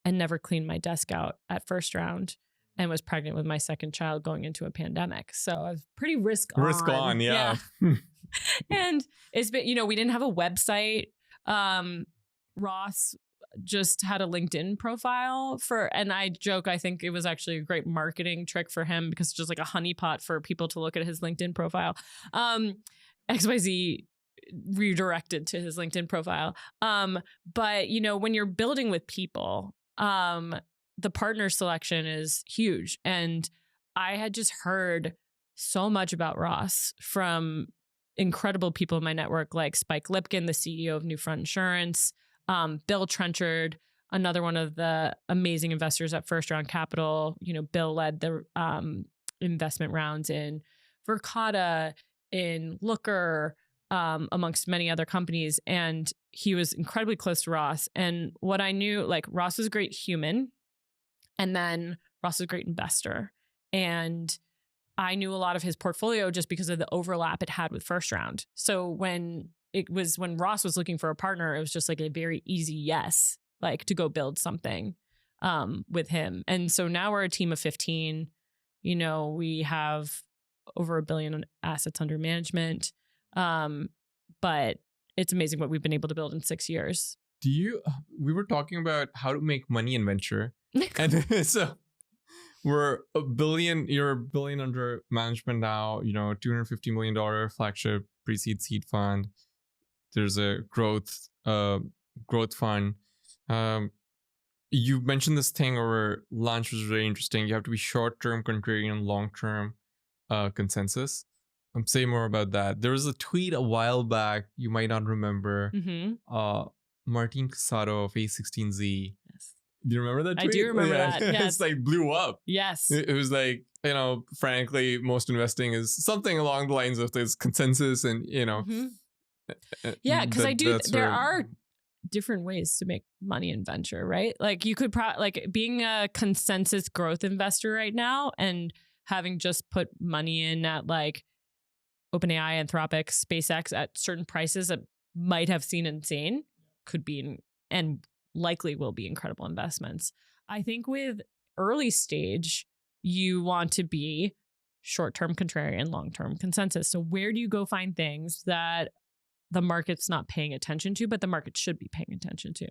and never cleaned my desk out at first round and was pregnant with my second child going into a pandemic. So I was pretty risk on. Yeah. And it's been, you know, we didn't have a website. Ross just had a LinkedIn profile and I joke, I think it was actually a great marketing trick for him because it's just like a honeypot for people to look at his LinkedIn profile. XYZ redirected to his LinkedIn profile. But you know, when you're building with people, the partner selection is huge. And I had just heard so much about Ross from incredible people in my network, like Spike Lipkin, the CEO of Newfront Insurance, Bill Trenchard, another one of the amazing investors at First Round Capital. You know, Bill led the investment rounds in Verkada, in Looker, amongst many other companies. And he was incredibly close to Ross. And what I knew, like Ross was a great human. And then Ross was a great investor. And I knew a lot of his portfolio just because of the overlap it had with First Round. So when Ross was looking for a partner, it was just like a very easy yes, like to go build something with him. And so now we're a team of 15. You know, we have over $1 billion in assets under management. But it's amazing what we've been able to build in 6 years. We were talking about how to make money in venture. And so you're $1 billion under management now, you know, $250 million flagship pre-seed seed fund. There's a growth fund. You mentioned this thing over lunch was really interesting. You have to be short-term, contrarian, long-term consensus. Say more about that. There was a tweet a while back, you might not remember. Martin Casado of A16Z. Yes. Do you remember that tweet? I do remember that. Yes. It's like blew up. Yes. It was like, you know, frankly, most investing is something along the lines of this consensus and, you know. Yeah, because there are different ways to make money in venture, right? Like you could like being a consensus growth investor right now and having just put money in at like OpenAI, Anthropic, SpaceX at certain prices that might have seemed insane could be and likely will be incredible investments. I think with early stage, you want to be short-term contrarian, long-term consensus. So where do you go find things that the market's not paying attention to, but the market should be paying attention to?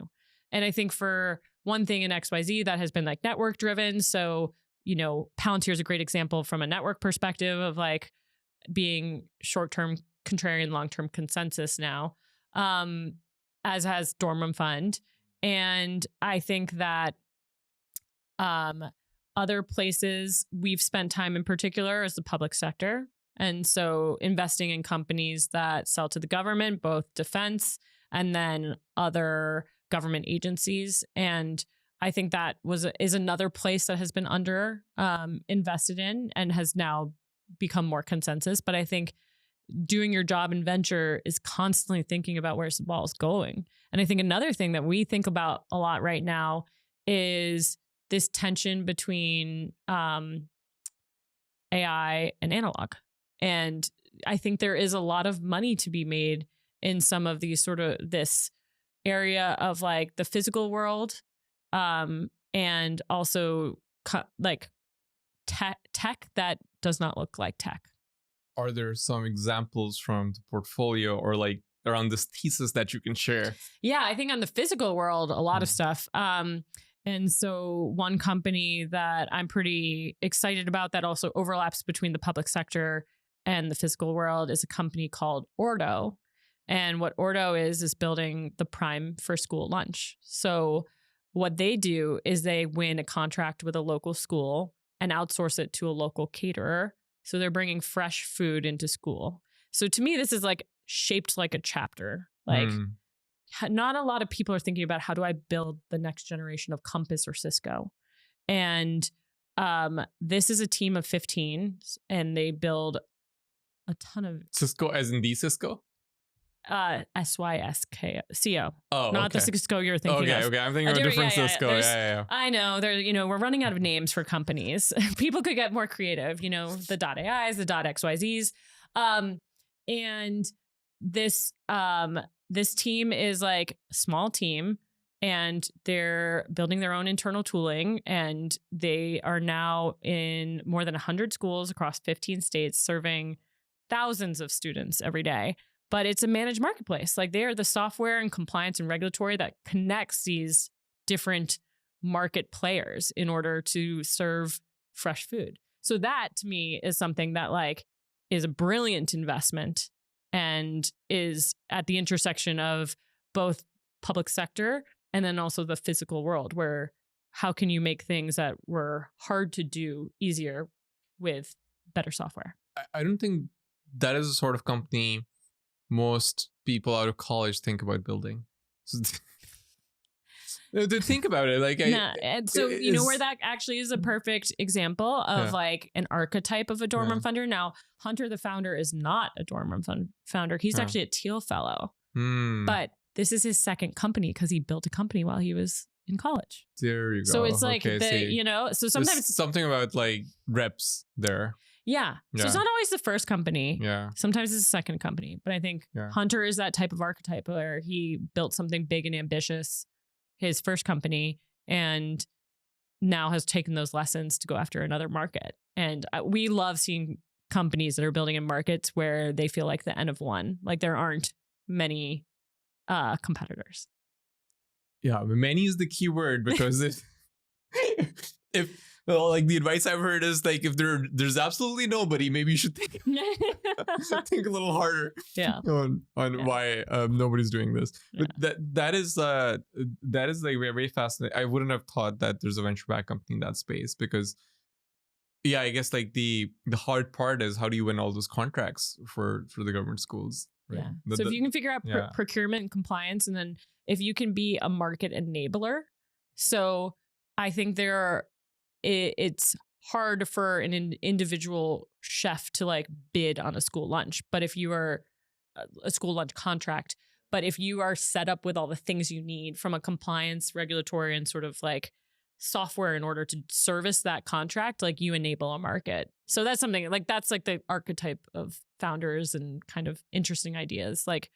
And I think for one thing in XYZ that has been like network driven. So, Palantir is a great example from a network perspective of like being short-term contrarian, long-term consensus now, as has Dorm Room Fund. And I think that other places we've spent time in particular is the public sector. And so investing in companies that sell to the government, both defense and then other government agencies. And I think that is another place that has been under invested in and has now become more consensus. But I think doing your job in venture is constantly thinking about where's the ball is going. And I think another thing that we think about a lot right now is this tension between AI and analog. And I think there is a lot of money to be made in some of these sort of this area of like the physical world, and also like tech that does not look like tech. Are there some examples from the portfolio or like around this thesis that you can share? Yeah, I think on the physical world, a lot of stuff. And so one company that I'm pretty excited about that also overlaps between the public sector and the physical world is a company called Ordo. And what Ordo is building the prime for school lunch. So what they do is they win a contract with a local school and outsource it to a local caterer. So they're bringing fresh food into school. So to me, this is like shaped like a chapter. Like not a lot of people are thinking about how do I build the next generation of Compass or Cisco. And this is a team of 15 and they build a ton of Cisco as in the Cisco? SYSCO. Oh, not the Cisco you're thinking of. Okay. I'm thinking of a different Cisco. Yeah. I know. We're running out of names for companies. People could get more creative, the .AIs, the .XYZs. And this team is like a small team and they're building their own internal tooling and they are now in more than 100 schools across 15 states serving thousands of students every day. But it's a managed marketplace. Like they are the software and compliance and regulatory that connects these different market players in order to serve fresh food. So that to me is something that like is a brilliant investment and is at the intersection of both public sector and then also the physical world, where how can you make things that were hard to do easier with better software? I don't think that is the sort of company most people out of college think about building. So to think about it, like and so where that actually is a perfect example of like an archetype of a dorm room funder. Now, Hunter, the founder, is not a dorm room founder. He's actually a Teal fellow, but this is his second company because he built a company while he was in college. There you go. So it's like so sometimes there's something about like reps there. Yeah. So it's not always the first company. Yeah. Sometimes it's the second company. But I think Hunter is that type of archetype where he built something big and ambitious, his first company, and now has taken those lessons to go after another market. And we love seeing companies that are building in markets where they feel like the N of one. Like there aren't many competitors. Yeah. Many is the key word because if like the advice I've heard is like if there's absolutely nobody, maybe you should think think a little harder on why nobody's doing this. But that is like very, very fascinating. I wouldn't have thought that there's a venture back company in that space because I guess like the hard part is how do you win all those contracts for the government schools, right? Yeah. So if you can figure out procurement and compliance, and then if you can be a market enabler, so I think it's hard for an individual chef to like bid on a school lunch. But if you are a school lunch contract, but if you are set up with all the things you need from a compliance, regulatory, and sort of like software in order to service that contract, like you enable a market. So that's something like that's like the archetype of founders and kind of interesting ideas. Like,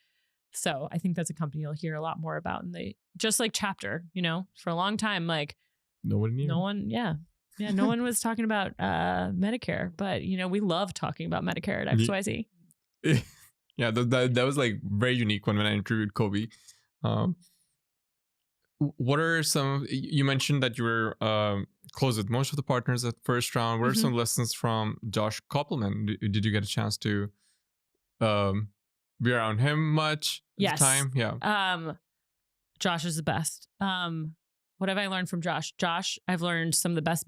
so I think that's a company you'll hear a lot more about. And they just like Chapter, for a long time, like no one was talking about Medicare, but we love talking about Medicare at XYZ. Yeah, that was like very unique when I interviewed Kobe. what are some, you mentioned that you were close with most of the partners at first round. What are some lessons from Josh Kopelman? Did you get a chance to be around him much at the time? Yeah. Josh is the best. What have I learned from Josh? Josh, I've learned some of the best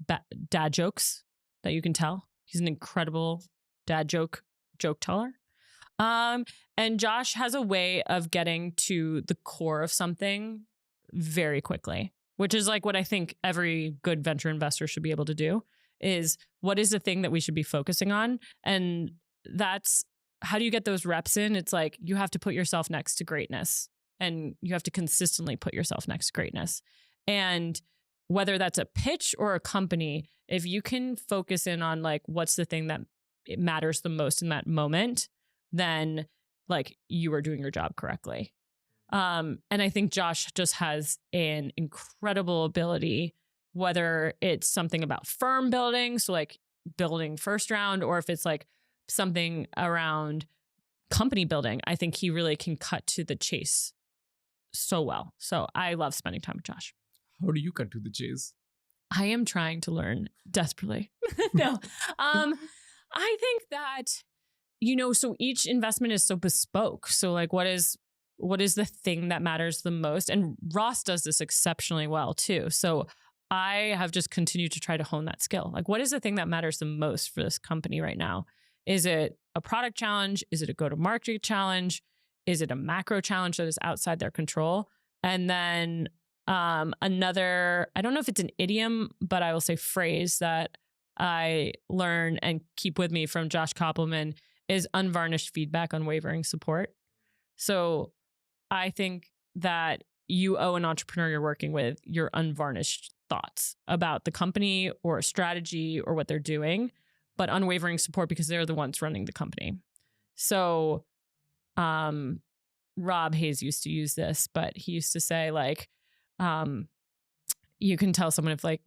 dad jokes that you can tell. He's an incredible dad joke teller. And Josh has a way of getting to the core of something very quickly, which is like what I think every good venture investor should be able to do, is what is the thing that we should be focusing on? And that's, how do you get those reps in? It's like, you have to put yourself next to greatness, and you have to consistently put yourself next to greatness. And whether that's a pitch or a company, if you can focus in on like, what's the thing that it matters the most in that moment, then like you are doing your job correctly. And I think Josh just has an incredible ability, whether it's something about firm building, so like building first round, or if it's like something around company building. I think he really can cut to the chase so well. So I love spending time with Josh. How do you cut to the chase? I am trying to learn desperately. No, I think that, so each investment is so bespoke. So like, what is the thing that matters the most? And Ross does this exceptionally well too. So I have just continued to try to hone that skill. Like, what is the thing that matters the most for this company right now? Is it a product challenge? Is it a go-to-market challenge? Is it a macro challenge that is outside their control? And then another, I don't know if it's an idiom, but I will say phrase that I learn and keep with me from Josh Kopelman is unvarnished feedback, unwavering support. So I think that you owe an entrepreneur you're working with your unvarnished thoughts about the company or a strategy or what they're doing, but unwavering support because they're the ones running the company. So Rob Hayes used to use this, but he used to say like, you can tell someone if like,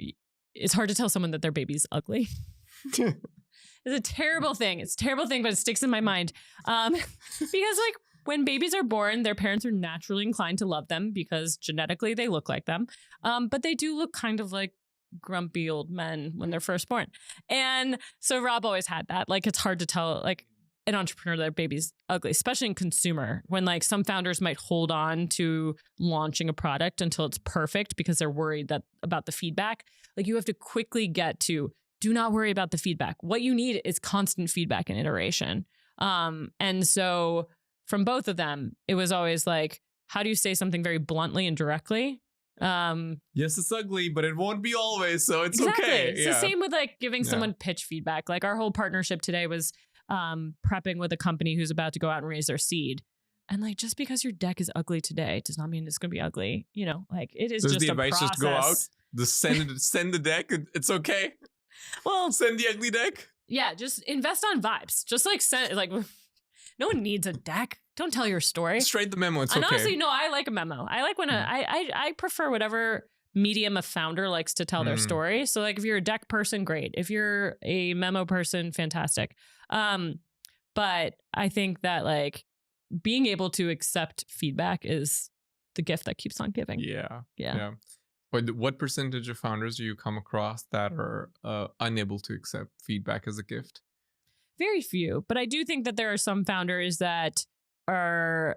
it's hard to tell someone that their baby's ugly. It's a terrible thing. It's a terrible thing, but it sticks in my mind. Because like when babies are born, their parents are naturally inclined to love them because genetically they look like them. But they do look kind of like grumpy old men when they're first born. And so Rob always had that. Like, it's hard to tell like an entrepreneur that their baby's ugly, especially in consumer, when like some founders might hold on to launching a product until it's perfect because they're worried about the feedback. Like, you have to quickly get to, do not worry about the feedback. What you need is constant feedback and iteration. And so from both of them, it was always like, how do you say something very bluntly and directly? Yes, it's ugly, but it won't be always, so it's exactly. okay. It's the same with like giving someone pitch feedback. Like, our whole partnership today was prepping with a company who's about to go out and raise their seed. And like, just because your deck is ugly today does not mean it's going to be ugly. Like, it is just a process. Just go out, send the deck. It's okay. Well, send the ugly deck. Yeah, just invest on vibes. Just like send, like, no one needs a deck. Don't tell your story. Straight the memo. It's okay. And honestly, no, I like a memo. I like when I prefer whatever medium a founder likes to tell their story. So like, if you're a deck person, great. If you're a memo person, fantastic. But I think that like being able to accept feedback is the gift that keeps on giving. Yeah. But what percentage of founders do you come across that are unable to accept feedback as a gift? Very few, but I do think that there are some founders that are,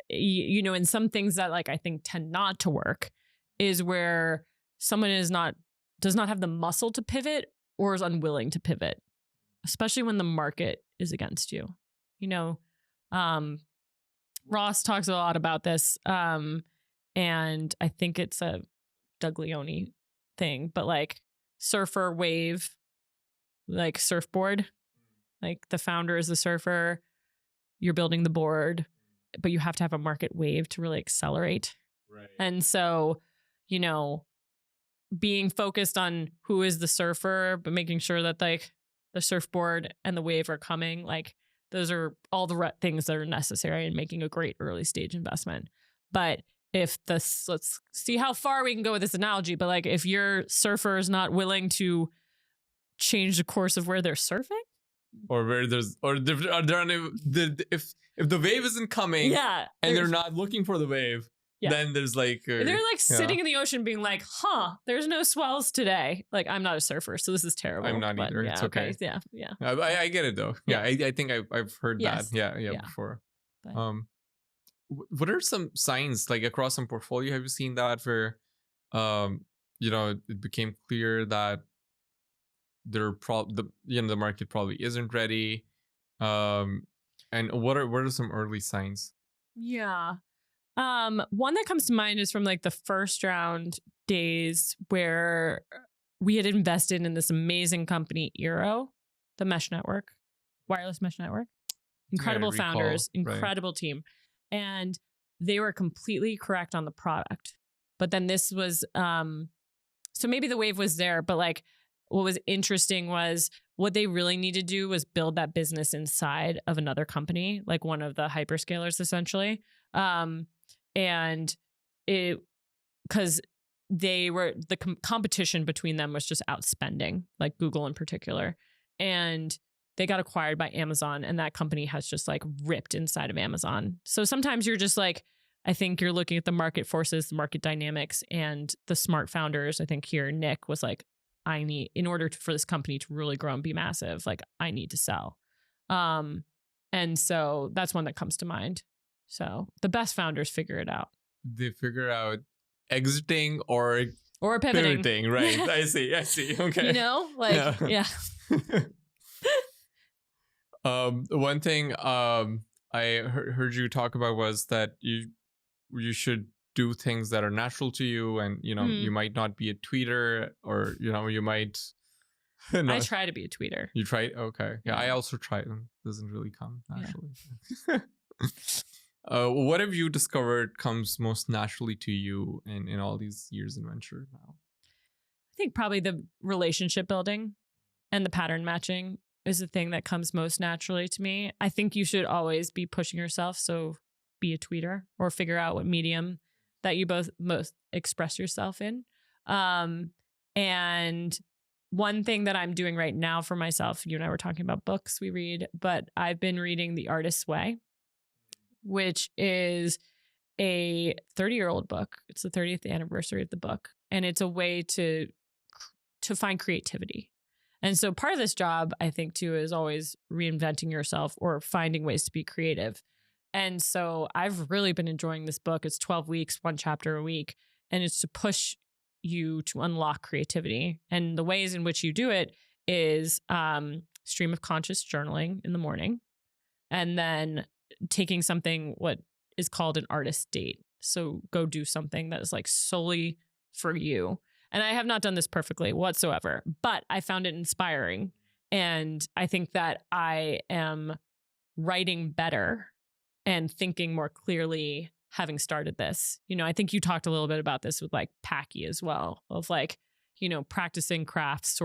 in some things that like I think tend not to work, is where someone does not have the muscle to pivot or is unwilling to pivot, especially when the market is against you. Ross talks a lot about this, and I think it's a Doug Leone thing, but like surfer wave, like surfboard, like the founder is the surfer, you're building the board, but you have to have a market wave to really accelerate. Right. And so, being focused on who is the surfer, but making sure that like the surfboard and the wave are coming, like those are all the things that are necessary in making a great early stage investment. But let's see how far we can go with this analogy, but like if your surfer is not willing to change the course of where they're surfing, or where if the wave isn't coming, and they're not looking for the wave, Yeah. Then there's like they're like sitting in the ocean being like, there's no swells today. Like, I'm not a surfer, so this is terrible. I'm not either. Yeah, it's okay. Yeah. I get it though. Yeah, I think I've heard that. Yeah, before. But, what are some signs like across some portfolio? Have you seen that where, it became clear that the market probably isn't ready, and what are some early signs? Yeah. One that comes to mind is from like the first round days where we had invested in this amazing company, Eero, the mesh network, wireless mesh network. Incredible founders, incredible team. And they were completely correct on the product. But then this was, so maybe the wave was there, but like what was interesting was what they really needed to do was build that business inside of another company, like one of the hyperscalers essentially. And it, because they were, the competition between them was just outspending, like Google in particular. And they got acquired by Amazon, and that company has just like ripped inside of Amazon. So sometimes you're just like, I think you're looking at the market forces, the market dynamics, and the smart founders. I think here, Nick was like, in order for this company to really grow and be massive, like I need to sell. And so that's one that comes to mind. So the best founders figure it out. They figure out exiting or pivoting. Right. I see. Okay. Yeah. One thing I heard you talk about was that you should do things that are natural to you, and you might not be a tweeter, or you might I try to be a tweeter. You try? Okay. Yeah, I also try. It doesn't really come naturally. Yeah. What have you discovered comes most naturally to you in all these years in venture now? I think probably the relationship building and the pattern matching is the thing that comes most naturally to me. I think you should always be pushing yourself. So be a tweeter or figure out what medium that you both most express yourself in. And one thing that I'm doing right now for myself, you and I were talking about books we read, but I've been reading The Artist's Way, which is a 30-year-old book. It's the 30th anniversary of the book. And it's a way to find creativity. And so part of this job, I think, too, is always reinventing yourself or finding ways to be creative. And so I've really been enjoying this book. It's 12 weeks, one chapter a week. And it's to push you to unlock creativity. And the ways in which you do it is stream of conscious journaling in the morning, and then taking something what is called an artist date. So go do something that is like solely for you. And I have not done this perfectly whatsoever, but I found it inspiring. And I think that I am writing better and thinking more clearly having started this. I think you talked a little bit about this with like Packy as well, of like, practicing crafts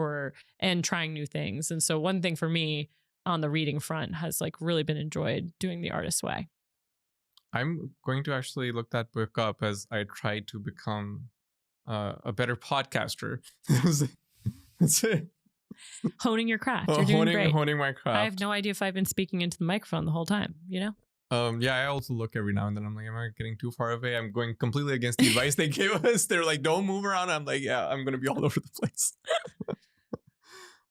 and trying new things. And so one thing for me on the reading front has like really been enjoyed doing The Artist's Way. I'm going to actually look that book up as I try to become a better podcaster. That's it. Honing your craft. You're doing great. Honing my craft. I have no idea if I've been speaking into the microphone the whole time, Yeah, I also look every now and then. I'm like, am I getting too far away? I'm going completely against the advice they gave us. They're like, don't move around. I'm like, yeah, I'm going to be all over the place.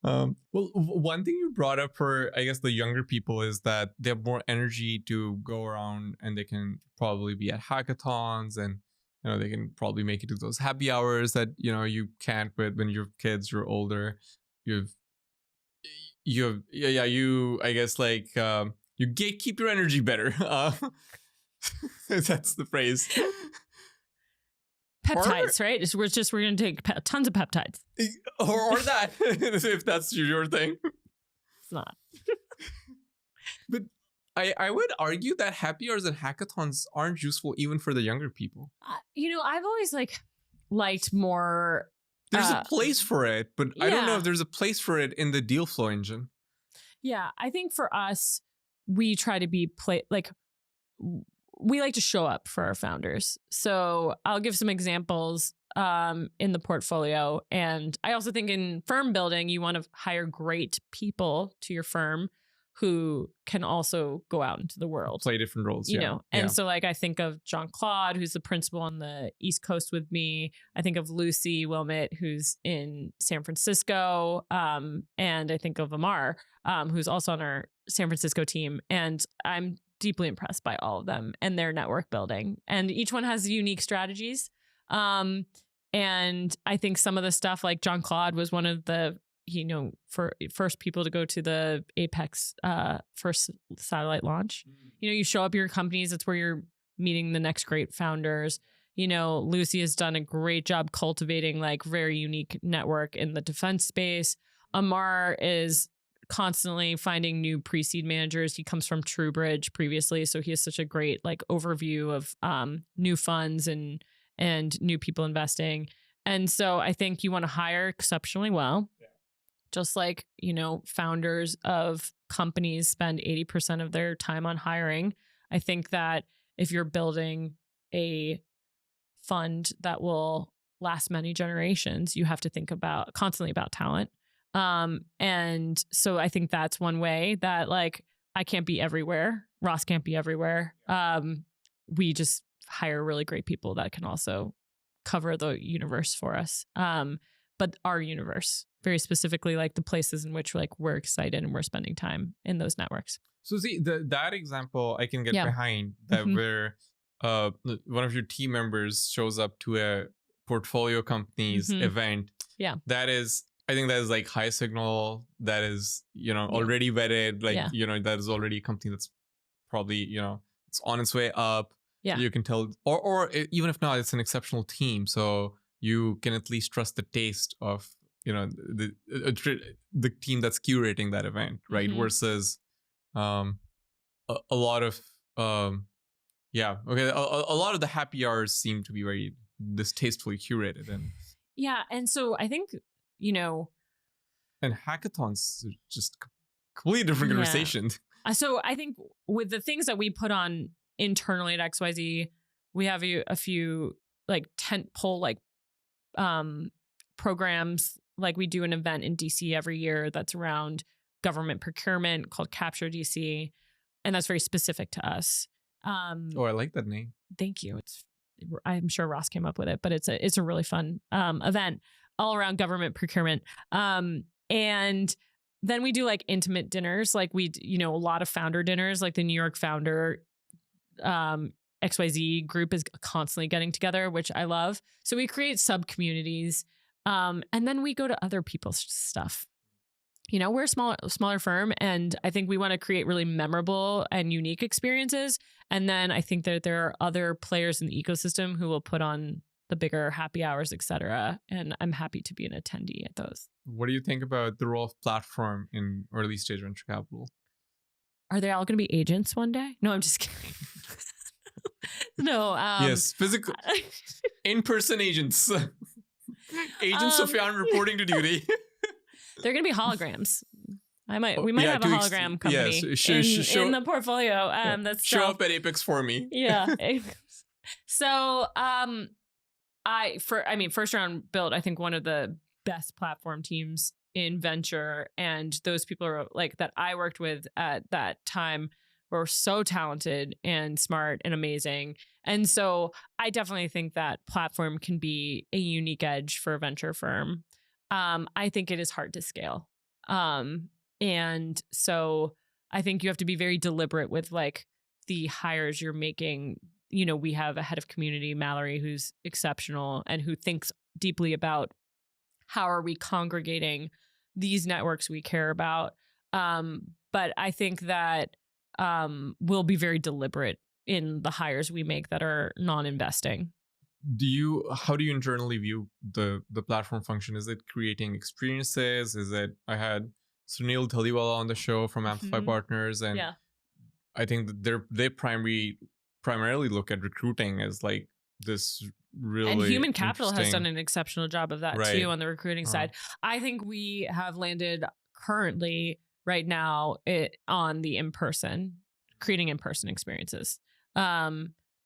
Well, one thing you brought up for, I guess, the younger people is that they have more energy to go around, and they can probably be at hackathons, and they can probably make it to those happy hours that you can't with when you're kids, you're older. You I guess like you keep your energy better. That's the phrase. Peptides, right? We're going to take tons of peptides. Or that, if that's your thing. It's not. But I would argue that happy hours and hackathons aren't useful even for the younger people. I've always liked more. There's a place for it, but I don't know if there's a place for it in the deal flow engine. Yeah, I think for us, we try to be we like to show up for our founders. So I'll give some examples in the portfolio. And I also think in firm building, you want to hire great people to your firm who can also go out into the world, play different roles, you know? And so like, I think of Jean-Claude, who's the principal on the East Coast with me. I think of Lucy Wilmot, who's in San Francisco. And I think of Amar, who's also on our San Francisco team. And I'm deeply impressed by all of them and their network building. And each one has unique strategies. And I think some of the stuff, like Jean-Claude was one of the, you know, first people to go to the Apex first satellite launch. You know, you show up your companies, that's where you're meeting the next great founders. You know, Lucy has done a great job cultivating like very unique network in the defense space. Amar is constantly finding new pre-seed managers. He comes from TrueBridge previously, so he has such a great like overview of new funds and new people investing. And so I think you want to hire exceptionally well. Just like, you know, founders of companies spend 80% of their time on hiring. I think that if you're building a fund that will last many generations, you have to think about constantly about talent. And so I think that's one way that like, I can't be everywhere. Ross can't be everywhere. We just hire really great people that can also cover the universe for us. But our universe, very specifically, like the places in which like we're excited and we're spending time in those networks. So see, that example I can get behind, that where one of your team members shows up to a portfolio company's event. Yeah. That is, I think that is like high signal. That is, you know, already vetted. Like, you know, that is already a company that's probably, you know, it's on its way up. Yeah. You can tell, or even if not, it's an exceptional team. So you can at least trust the taste of, you know, the team that's curating that event, right? Versus a lot of a lot of the happy hours seem to be very distastefully curated. And so I think, you know, and hackathons are just completely different conversation. So I think with the things that we put on internally at XYZ, we have a few like tentpole like programs. Like we do an event in DC every year that's around government procurement called Capture DC, and that's very specific to us. Oh, I like that name. Thank you. I'm sure Ross came up with it, but it's a really fun event all around government procurement. And then we do like intimate dinners, like you know, a lot of founder dinners, like the New York founder XYZ group is constantly getting together, which I love. So we create sub communities. And then we go to other people's stuff. You know, we're a smaller firm, and I think we want to create really memorable and unique experiences. And then I think that there are other players in the ecosystem who will put on the bigger happy hours, et cetera. And I'm happy to be an attendee at those. What do you think about the role of platform in early stage venture capital? Are they all going to be agents one day? No, I'm just kidding. No. Yes, physical, in-person agents. Agents Sufyan reporting to duty. They're going to be holograms. We might have a hologram company in the portfolio. That's show up at Apex for me. Yeah. So, first round built, I think one of the best platform teams in venture, and those people are like that I worked with at that time were so talented and smart and amazing. And so I definitely think that platform can be a unique edge for a venture firm. I think it is hard to scale. And so I think you have to be very deliberate with like the hires you're making. You know, we have a head of community, Mallory, who's exceptional and who thinks deeply about how are we congregating these networks we care about. But I think that we'll be very deliberate in the hires we make that are non-investing. How do you internally view the platform function? Is it creating experiences? Is it, I had Sunil Dhaliwala on the show from Amplify Partners, and I think that they primarily look at recruiting as like this really, and human capital has done an exceptional job of that too on the recruiting side. I think we have landed currently right now on the creating in-person experiences.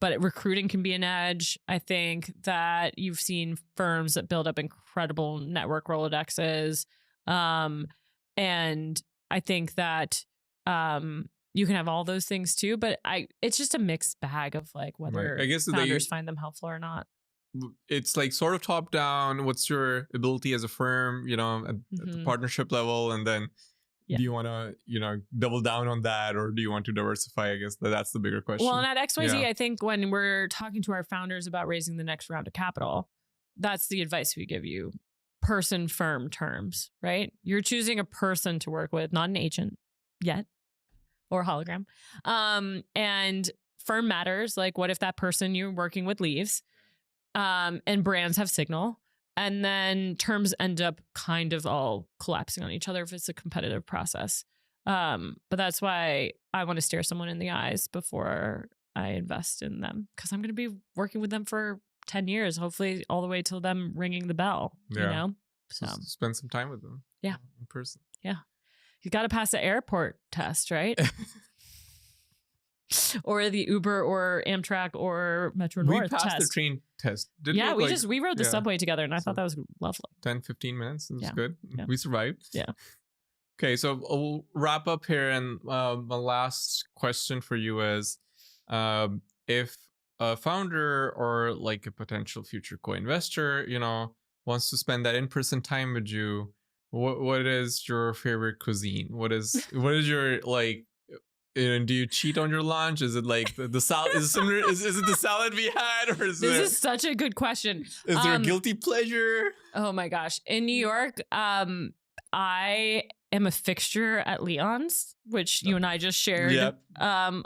But recruiting can be an edge. I think that you've seen firms that build up incredible network Rolodexes. And I think that you can have all those things too, but it's just a mixed bag of like whether I guess founders find them helpful or not. It's like sort of top down. What's your ability as a firm, at the partnership level, and then do you want to, double down on that, or do you want to diversify? I guess that's the bigger question. Well, and at XYZ, I think when we're talking to our founders about raising the next round of capital, that's the advice we give you. Person firm terms, right? You're choosing a person to work with, not an agent yet or hologram. And firm matters. Like, what if that person you're working with leaves? And brands have signal. And then terms end up kind of all collapsing on each other if it's a competitive process. But that's why I want to stare someone in the eyes before I invest in them, because I'm going to be working with them for 10 years, hopefully all the way till them ringing the bell, So spend some time with them. Yeah. In person. Yeah. You got to pass the airport test, right? Or the Uber or Amtrak or Metro North We passed test. the train test. We rode the subway together, and I thought that was lovely. 10, 15 minutes. It was good. Yeah. We survived. Yeah. Okay, so we'll wrap up here. And my last question for you is, if a founder or like a potential future co-investor, wants to spend that in-person time with you, what is your favorite cuisine? What is your like? Do you cheat on your lunch? Is it like the salad? Is it similar? Is it the salad we had, or is this is such a good question? Is there a guilty pleasure? Oh my gosh! In New York, I am a fixture at Leon's, which you and I just shared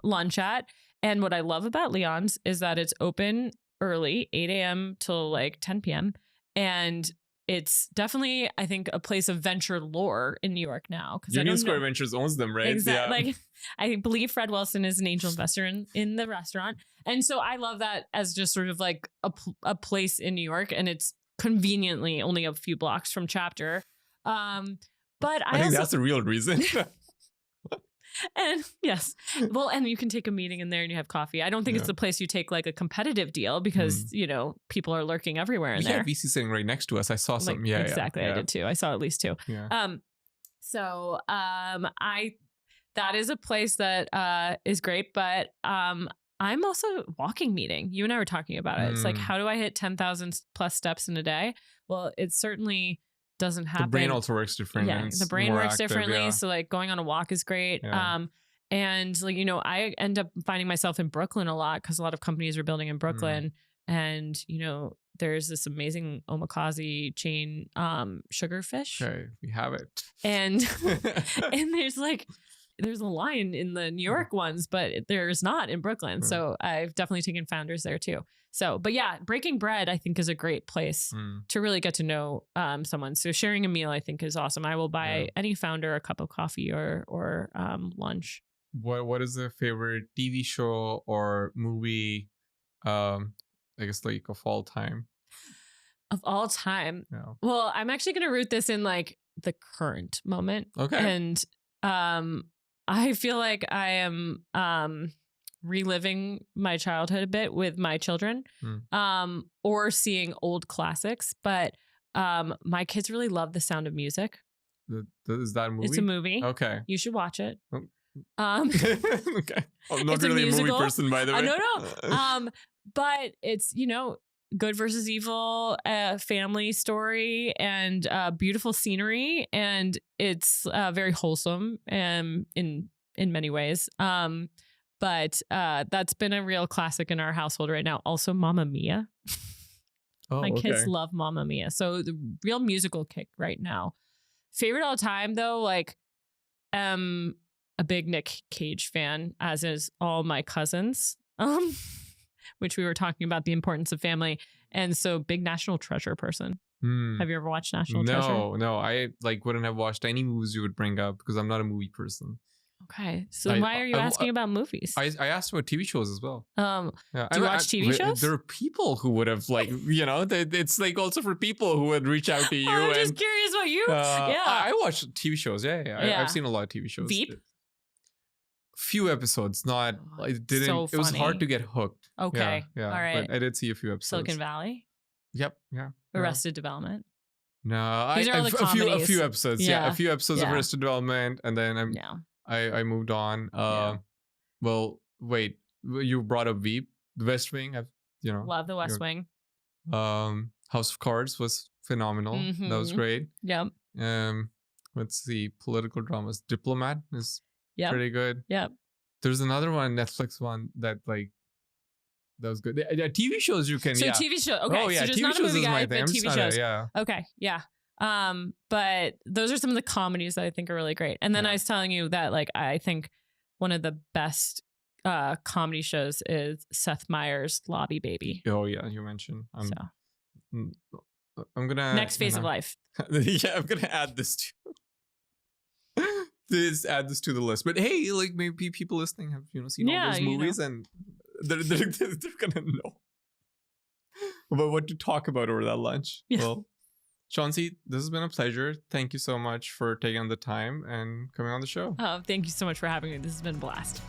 lunch at. And what I love about Leon's is that it's open early, 8 a.m. till like 10 p.m. And it's definitely, I think, a place of venture lore in New York now. Union Square Ventures owns them, right? Exactly. Yeah. Like, I believe Fred Wilson is an angel investor in the restaurant. And so I love that as just sort of like a place in New York. And it's conveniently only a few blocks from Chapter. But I think that's the real reason. And yes, well, and you can take a meeting in there and you have coffee. I don't think it's the place you take like a competitive deal because, people are lurking everywhere in there. Yeah, VC sitting right next to us. I saw some. Yeah, exactly. Yeah. I did too. I saw at least two. Yeah. That is a place that is great, but I'm also walking meeting. You and I were talking about it. It's like, how do I hit 10,000 plus steps in a day? Well, it certainly doesn't happen. The brain also works differently. Yeah, the brain works differently. Yeah. So like going on a walk is great. Yeah. And like, I end up finding myself in Brooklyn a lot because a lot of companies are building in Brooklyn. And, there's this amazing omakase chain, Sugarfish. Okay, we have it. And there's a line in the New York ones, but there's not in Brooklyn. So I've definitely taken founders there too. So, but yeah, breaking bread, I think, is a great place to really get to know someone. So sharing a meal, I think, is awesome. I will buy any founder a cup of coffee or lunch. What is the favorite TV show or movie, I guess, like of all time? Of all time? Yeah. Well, I'm actually going to root this in like the current moment. Okay. And I feel like I am reliving my childhood a bit with my children, or seeing old classics. But my kids really love The Sound of Music. Is that a movie? It's a movie. Okay. You should watch it. Okay. I'm not really a movie person, by the way. No. But it's, good versus evil, family story, and beautiful scenery, and it's very wholesome in many ways. But that's been a real classic in our household right now. Also, Mamma Mia. My kids love Mamma Mia. So the real musical kick right now. Favorite all time though, like a big Nick Cage fan, as is all my cousins. Which we were talking about the importance of family. And so big National Treasure person. Have you ever watched National Treasure? No. I wouldn't have watched any movies you would bring up because I'm not a movie person. Okay. So why are you asking about movies? I asked about TV shows as well. Do you watch TV shows? There are people who would have it's like also for people who would reach out to you. I'm just curious what you... I watch TV shows. Yeah. I've seen a lot of TV shows. Veep? Few episodes, not it didn't. So it was hard to get hooked. Okay, yeah. All right. But I did see a few episodes. Silicon Valley. Yep. Yeah. Arrested Development. No, These are all the a few episodes. Yeah, a few episodes of Arrested Development, and then I moved on. Well, wait, you brought up Veep, the West Wing. Love the West Wing. House of Cards was phenomenal. That was great. Yep. Let's see, political dramas. Diplomat is pretty good. Yep. There's another one, Netflix one that was good. The TV shows you can. So TV show. Okay. Oh yeah, so just TV not a shows movie is guy, my but thing. TV shows. Yeah. Okay. Yeah. But those are some of the comedies that I think are really great. And then I was telling you that I think one of the best comedy shows is Seth Meyers' Lobby Baby. Oh yeah, you mentioned. I'm gonna Next Phase of Life. Yeah, I'm gonna add this to the list. But hey, maybe people listening have seen all those movies and they're gonna know about what to talk about over that lunch. Yeah. Well, Chauncey, this has been a pleasure. Thank you so much for taking the time and coming on the show. Oh, thank you so much for having me. This has been a blast.